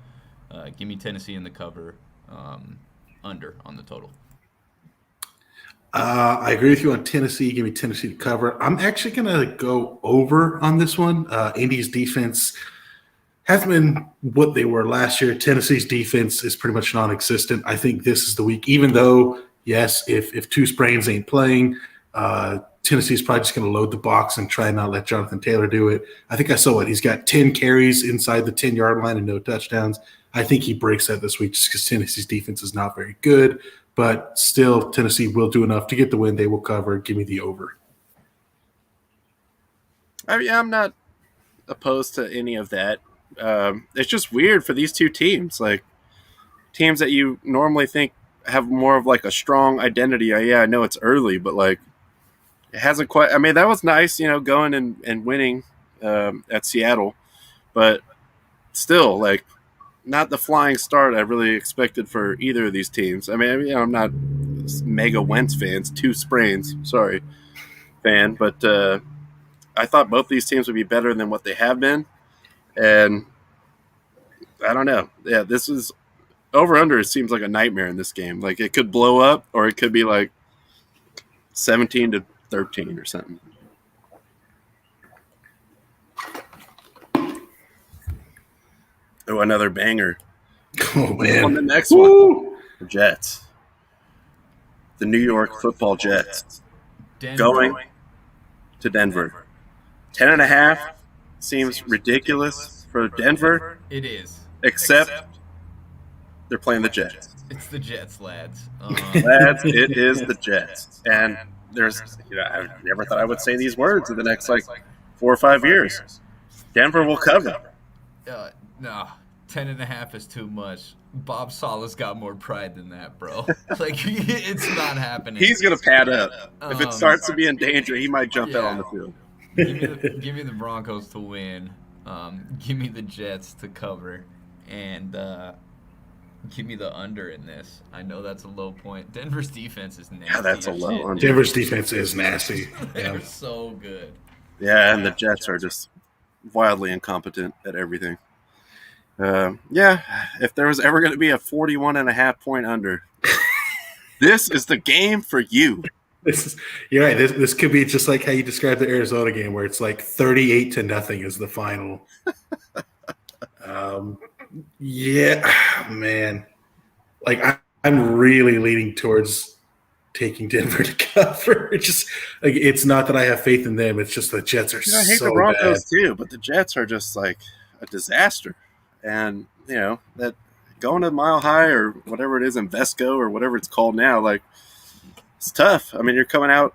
Give me Tennessee in the cover, under on the total. I agree with you on Tennessee. Give me Tennessee to cover. I'm actually going to go over on this one. Indy's defense hasn't been what they were last year. Tennessee's defense is pretty much non-existent. I think this is the week, even though, yes, if two sprains ain't playing, Tennessee's probably just going to load the box and try and not let Jonathan Taylor do it. I think I saw it. He's got 10 carries inside the 10-yard line and no touchdowns. I think he breaks that this week just because Tennessee's defense is not very good. But still, Tennessee will do enough to get the win. They will cover. Give me the over. I mean, I'm not opposed to any of that. It's just weird for these two teams. Like, teams that you normally think have more of like a strong identity. Yeah, I know it's early, but like it hasn't quite. I mean, that was nice, going and winning at Seattle, but still, like, not the flying start I really expected for either of these teams. I mean, I'm not mega Wentz fans, two sprains, fan, but I thought both these teams would be better than what they have been, and I don't know. Yeah, this is over-under. It seems like a nightmare in this game. Like, it could blow up, or it could be like 17-13 or something. Oh, another banger. Oh, man. On the next one, the Jets. The New York Football Jets. Denver. Going to Denver. 10.5 seems ridiculous for Denver, It is. except they're playing the Jets. It's the Jets, lads. Lads, it is the Jets. And there's, I never thought I would say these words in the next, 4 or 5 years. Denver will cover. No, 10.5 is too much. Bob Sala's got more pride than that, bro. Like, it's not happening. He's going to pad up. If it starts to be in danger, he might jump out on the field. Give me the Broncos to win. Give me the Jets to cover. And give me the under in this. I know that's a low point. Denver's defense is nasty. Yeah, that's a low under. Denver's defense is nasty. They're so good. Yeah, and the Jets are just wildly incompetent at everything. If there was ever going to be a 41.5 point under, this is the game for you. You're right. This could be just like how you described the Arizona game, where it's like 38-0 is the final. Man. Like, I'm really leaning towards taking Denver to cover. It's not that I have faith in them. It's just the Jets are so bad. I hate the Broncos too, but the Jets are just like a disaster. And, that going to Mile High or whatever it is, Invesco or whatever it's called now, like, it's tough. I mean, you're coming out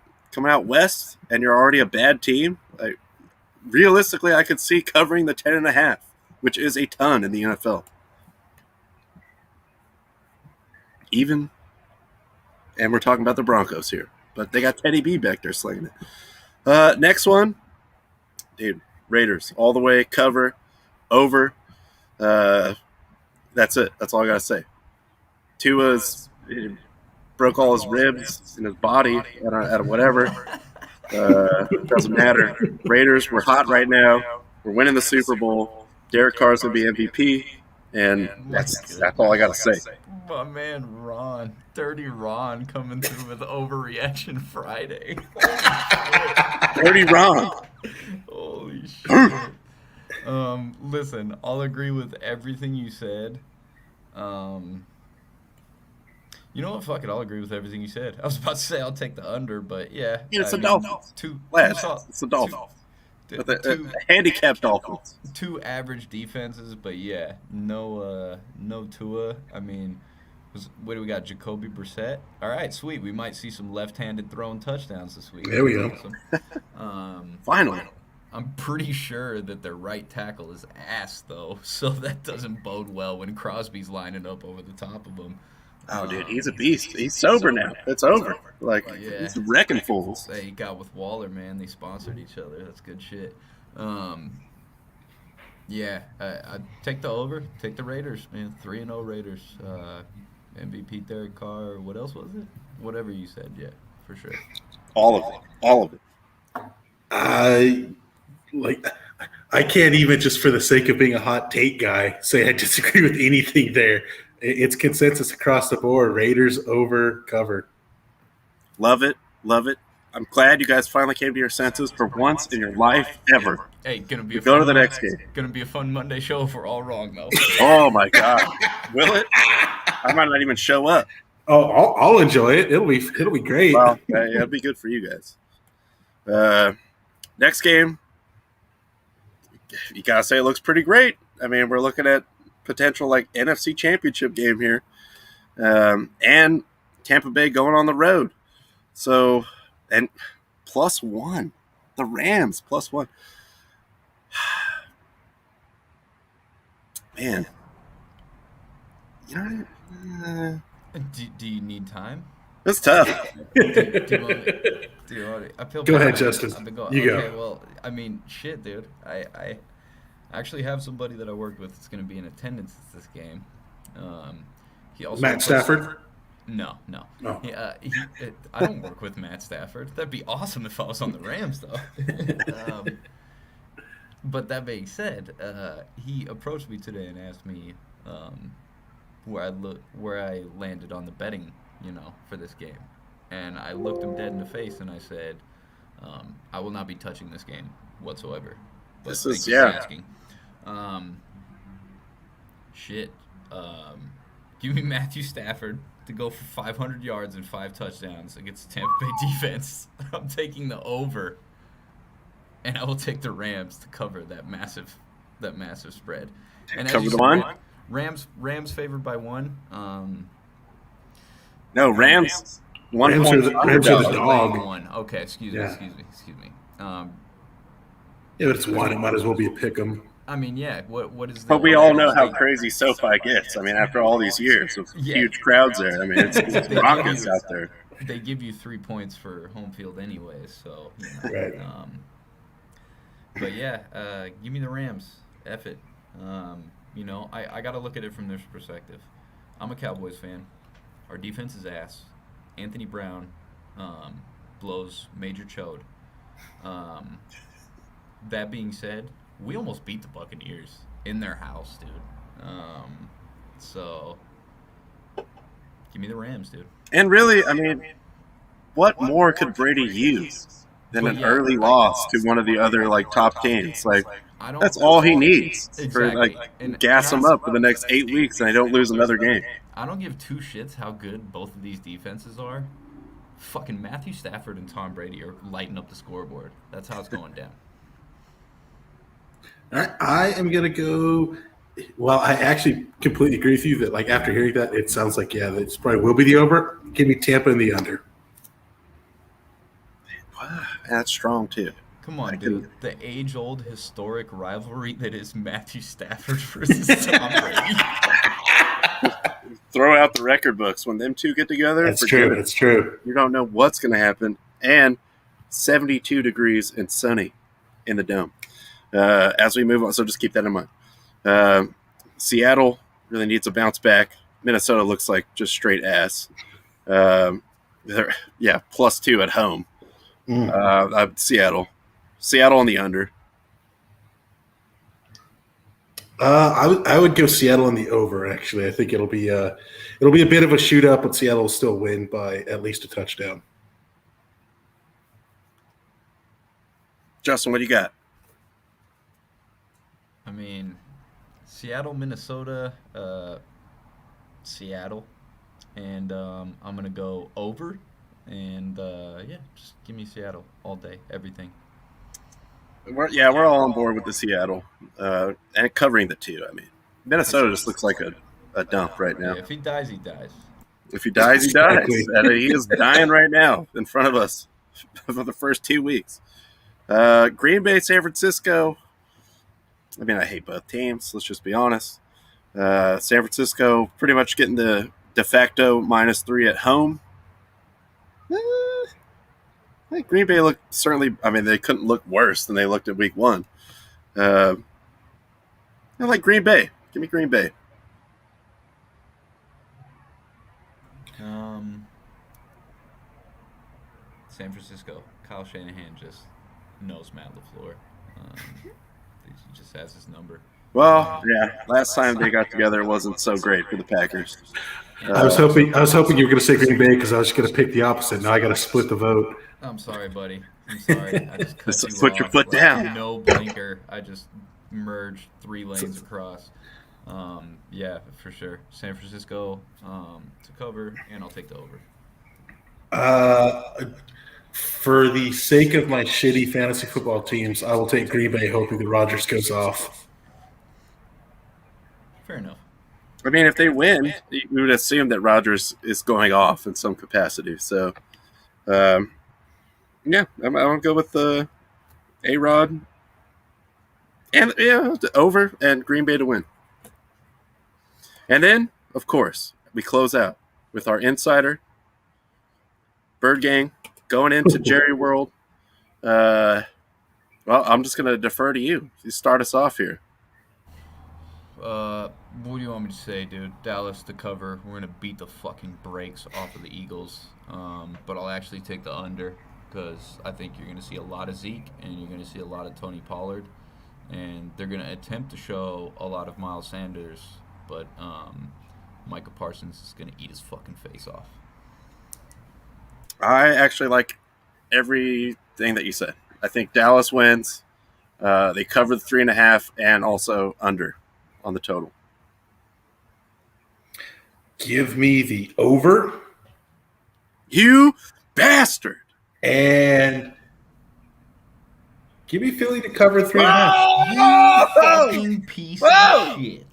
west and you're already a bad team. Like, realistically, I could see covering the 10.5, which is a ton in the NFL. And we're talking about the Broncos here, but they got Teddy B back there slinging it. Next one, dude, Raiders all the way, cover, over. That's it. That's all I gotta say. Tua's broke all his ribs in his body at whatever. Doesn't matter. Raiders, we're hot right now. We're winning the Super Bowl. Derek Carr's going to be MVP, and that's all I got to say. My man Ron, Dirty Ron, coming through with Overreaction Friday. Dirty Ron. Holy shit. Listen, I'll agree with everything you said. You know what? Fuck it. I'll agree with everything you said. I was about to say I'll take the under, but yeah. It's the Dolphins. It's the Dolphins. The handicapped Dolphins. Two average defenses, but yeah, no Tua. I mean, what do we got? Jacoby Brissett. All right, sweet. We might see some left-handed throwing touchdowns this week. There we go. Finally. I'm pretty sure that their right tackle is ass, though, so that doesn't bode well when Crosby's lining up over the top of him. Oh, dude, he's a beast. He's sober now. It's over. He's wrecking fools. They got with Waller, man. They sponsored each other. That's good shit. Yeah, I take the over. Take the Raiders, man. 3-0 Raiders. MVP Derek Carr. What else was it? Whatever you said, yeah, for sure. All of it. I can't even, just for the sake of being a hot take guy, say I disagree with anything there. It's consensus across the board. Raiders over cover. Love it. I'm glad you guys finally came to your senses for once in your life ever. Hey, gonna be go to the next game. Gonna be a fun Monday show if we're all wrong, though. Oh my God, will it? I might not even show up. Oh, I'll enjoy it. It'll be great. Well, it'll be good for you guys. Next game, you gotta say it looks pretty great. I mean, we're looking at potential NFC Championship game here, and Tampa Bay going on the road. So, and +1, the Rams +1. Man, you know, do you need time? it's tough. Do you want me? I feel Go bad. ahead, Justin. You go. Okay, well, I mean, shit, dude. I actually have somebody that I worked with that's going to be in attendance at this game. He also Matt Stafford? No. Oh. I don't work with Matt Stafford. That'd be awesome if I was on the Rams, though. But that being said, he approached me today and asked me where I landed on the betting, for this game. And I looked him dead in the face and I said, I will not be touching this game whatsoever. But This thank is you for asking. Give me Matthew Stafford to go for 500 yards and 5 touchdowns against the Tampa Bay defense. I'm taking the over, and I will take the Rams to cover that massive spread. And Cover the one? Rams favored by 1. No, Rams. Rams are the dog. 1. Okay, excuse me. Yeah, but it's 1. It might as well be a pick 'em. I mean, yeah. What is? But we all know how crazy SoFi gets. I mean, after all these years of huge crowds there, I mean, it's rockets out there. They give you 3 points for home field anyways, so. Right. But yeah, give me the Rams. F it. I got to look at it from this perspective. I'm a Cowboys fan. Our defense is ass. Anthony Brown blows major chode. That being said, we almost beat the Buccaneers in their house, dude. So give me the Rams, dude. And really, I mean, what more could Brady use than an early loss to one of the other top teams? That's all he needs for gas him up for the next 8 weeks, and I don't lose another game. I don't give two shits how good both of these defenses are. Fucking Matthew Stafford and Tom Brady are lighting up the scoreboard. That's how it's going down. All right, I am going to go. Well, I actually completely agree with you that, after hearing that, it sounds like, yeah, that probably will be the over. Give me Tampa in the under. That's strong, too. Come on, dude. The age-old historic rivalry that is Matthew Stafford versus Tom Brady. Throw out the record books when them two get together. That's true. That's true. You don't know what's going to happen. And 72 degrees and sunny in the dome. As we move on, so just keep that in mind. Seattle really needs a bounce back. Minnesota looks like just straight ass. Yeah, +2 at home. Seattle on the under. I would go Seattle on the over. Actually, I think it'll be a bit of a shootout, but Seattle will still win by at least a touchdown. Justin, what do you got? I mean, Seattle, Minnesota, Seattle, and I'm gonna go over, and just give me Seattle all day, everything. We're all on board with the Seattle and covering the 2. I mean, Minnesota just looks like a dump right now. Yeah, if he dies, he dies. If he dies, he dies. Exactly. And he is dying right now in front of us for the first 2 weeks. Green Bay, San Francisco. I mean, I hate both teams. Let's just be honest. San Francisco pretty much getting the de facto -3 at home. I think Green Bay looked certainly. I mean, they couldn't look worse than they looked at week 1. I like Green Bay. Give me Green Bay. San Francisco. Kyle Shanahan just knows Matt LaFleur. He just has his number. Well, yeah. Last time they got together, it wasn't so great for the Packers. I was hoping you were going to say Green Bay because I was going to pick the opposite. Now I got to split the vote. I'm sorry, buddy. I'm sorry. I just cut you Put your off. foot down. No blinker. I just merged 3 lanes across. Yeah, for sure. San Francisco to cover, and I'll take the over. For the sake of my shitty fantasy football teams, I will take Green Bay, hoping that Rodgers goes off. Fair enough. I mean, if they win, we would assume that Rodgers is going off in some capacity. So, yeah, I'm going to go with the A-Rod and the over and Green Bay to win. And then, of course, we close out with our insider, Bird Gang, going into Jerry World. Well, I'm just going to defer to you. You start us off here. What do you want me to say, dude? Dallas to cover. We're going to beat the fucking brakes off of the Eagles. But I'll actually take the under because I think you're going to see a lot of Zeke and you're going to see a lot of Tony Pollard. And they're going to attempt to show a lot of Miles Sanders. But Micah Parsons is going to eat his fucking face off. I actually like everything that you said. I think Dallas wins. They cover the 3.5 and also under on the total. Give me the over. You bastard. And give me Philly to cover 3.5. You fucking piece of shit.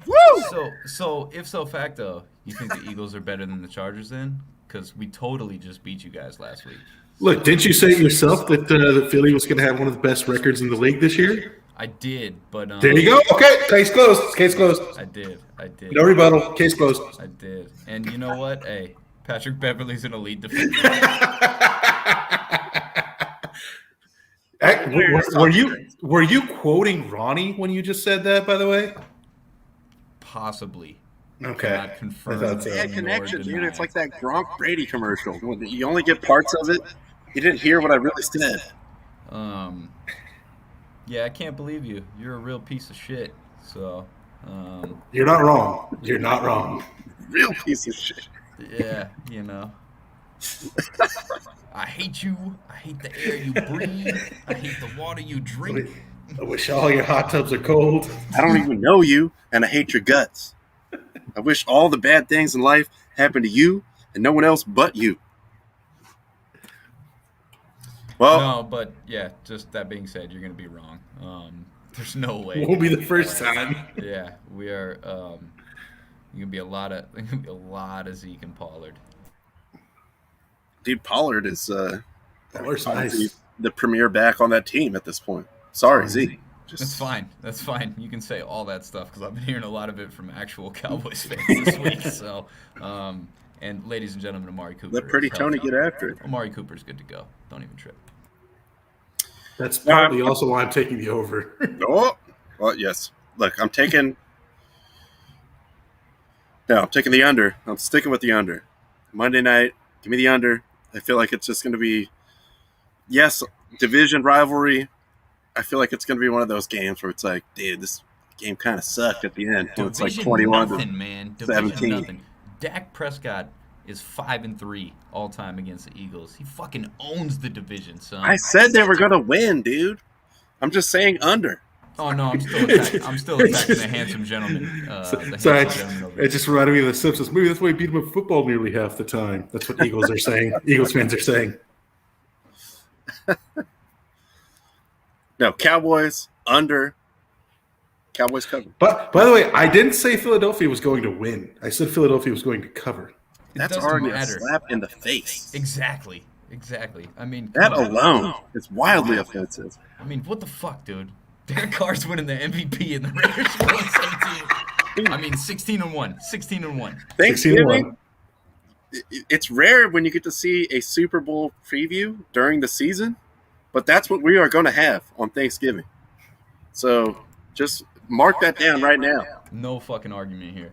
Woo! So if so facto, you think the Eagles are better than the Chargers then? Because we totally just beat you guys last week. Look, didn't you say yourself that Philly was going to have one of the best records in the league this year? I did, but there you go. Okay, case closed. Case closed. I did. No rebuttal. Case closed. I did. And you know what? Hey, Patrick Beverly's an elite defender. Were you quoting Ronnie when you just said that? By the way, possibly. Okay. Cannot confirm. Bad connection, dude. It's like that Gronk Brady commercial. You only get parts of it. You didn't hear what I really said. Yeah, I can't believe you. You're a real piece of shit. So. You're not wrong. You're not wrong. Real piece of shit. Yeah, you know. I hate you. I hate the air you breathe. I hate the water you drink. I wish all your hot tubs are cold. I don't even know you, and I hate your guts. I wish all the bad things in life happened to you and no one else but you. Well, no, but yeah, just that being said, you're going to be wrong. There's no way. Won't be the first time. Yeah, we are. Going to be a lot of Zeke and Pollard. Dude, Pollard is nice. The premier back on that team at this point. Sorry, Zeke. That's fine. That's fine. You can say all that stuff because I've been hearing a lot of it from actual Cowboys fans this week. So, and ladies and gentlemen, Amari Cooper. Let Pretty Tony get after it. Amari Cooper's good to go. Don't even trip. That's partly also why I'm taking the over. Oh, well, yes. Look, I'm taking No, I'm taking the under. I'm sticking with the under. Monday night, give me the under. I feel like it's just going to be, yes, division rivalry. I feel like it's going to be one of those games where it's like, dude, this game kind of sucked at the end. When it's like 21 nothing, to man. Division 17. nothing. Dak Prescott is 5-3 all time against the Eagles. He fucking owns the division, son. I said they were going to win, dude. I'm just saying under. Oh no, I'm still attacking the handsome gentleman. It just reminded me of the Simpsons. Maybe that's why we beat them in football nearly half the time. That's what Eagles are saying. Eagles fans are saying. No, Cowboys under. Cowboys cover. But by the way, I didn't say Philadelphia was going to win. I said Philadelphia was going to cover. That's already a slap in the face. Exactly. I mean, that alone is wildly offensive. I mean, what the fuck, dude? Derek Carr's winning the MVP and the Raiders winning 17. I mean, 16-1. 16-1. Thanksgiving. It's rare when you get to see a Super Bowl preview during the season, but that's what we are going to have on Thanksgiving. So just mark that down right now. No fucking argument here.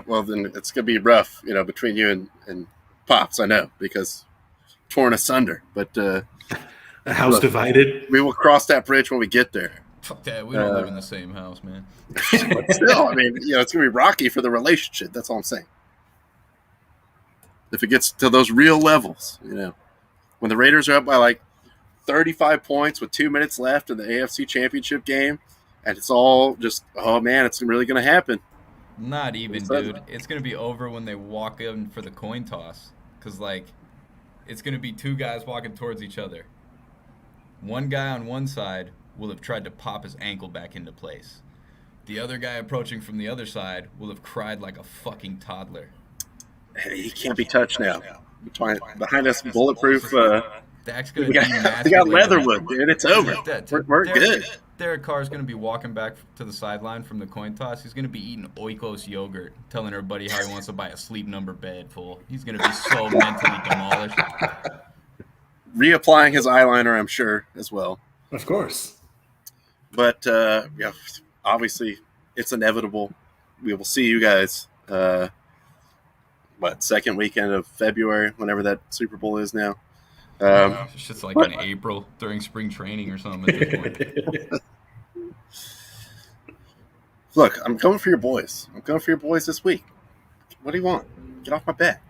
Well, then it's going to be rough, between you and Pops, I know, because torn asunder. But a house divided. We will cross that bridge when we get there. Fuck that. We don't live in the same house, man. But still, I mean, it's going to be rocky for the relationship. That's all I'm saying. If it gets to those real levels, when the Raiders are up by like 35 points with 2 minutes left in the AFC Championship game, and it's all just, oh man, it's really going to happen. Not even, dude. It's going to be over when they walk in for the coin toss. Because, it's going to be two guys walking towards each other. One guy on one side will have tried to pop his ankle back into place. The other guy approaching from the other side will have cried like a fucking toddler. Hey, he can't be touched now. Behind us, bulletproof. Dak's gonna we got Leatherwood, dude. It's over. We're good. Derek Carr's going to be walking back to the sideline from the coin toss. He's going to be eating Oikos yogurt, telling everybody how he wants to buy a sleep number bed full. He's going to be so mentally demolished. Reapplying his eyeliner, I'm sure, as well. Of course. But, obviously, it's inevitable. We will see you guys, second weekend of February, whenever that Super Bowl is now. It's just like in April during spring training or something at this point. Look, I'm going for your boys. I'm going for your boys this week. What do you want? Get off my back.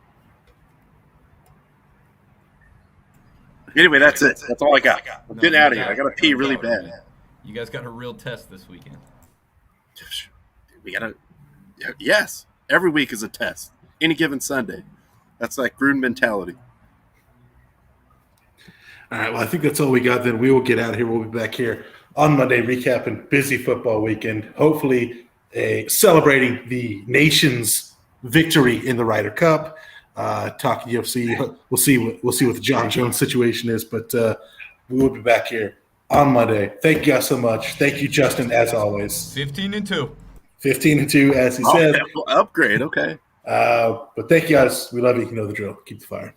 Anyway, that's it. That's all I got. I'm getting out of here. I got to pee really bad. You guys got a real test this weekend. We got to. Yes. Every week is a test. Any given Sunday. That's like Gruden mentality. All right, well, I think that's all we got then. We will get out of here. We'll be back here on Monday recapping busy football weekend, hopefully celebrating the nation's victory in the Ryder Cup, talking UFC. We'll see what the John Jones situation is, but we will be back here on Monday. Thank you guys so much. Thank you, Justin, as always. 15-2. 15-2, as he said. Upgrade, okay. But thank you guys. We love you. You know the drill. Keep the fire.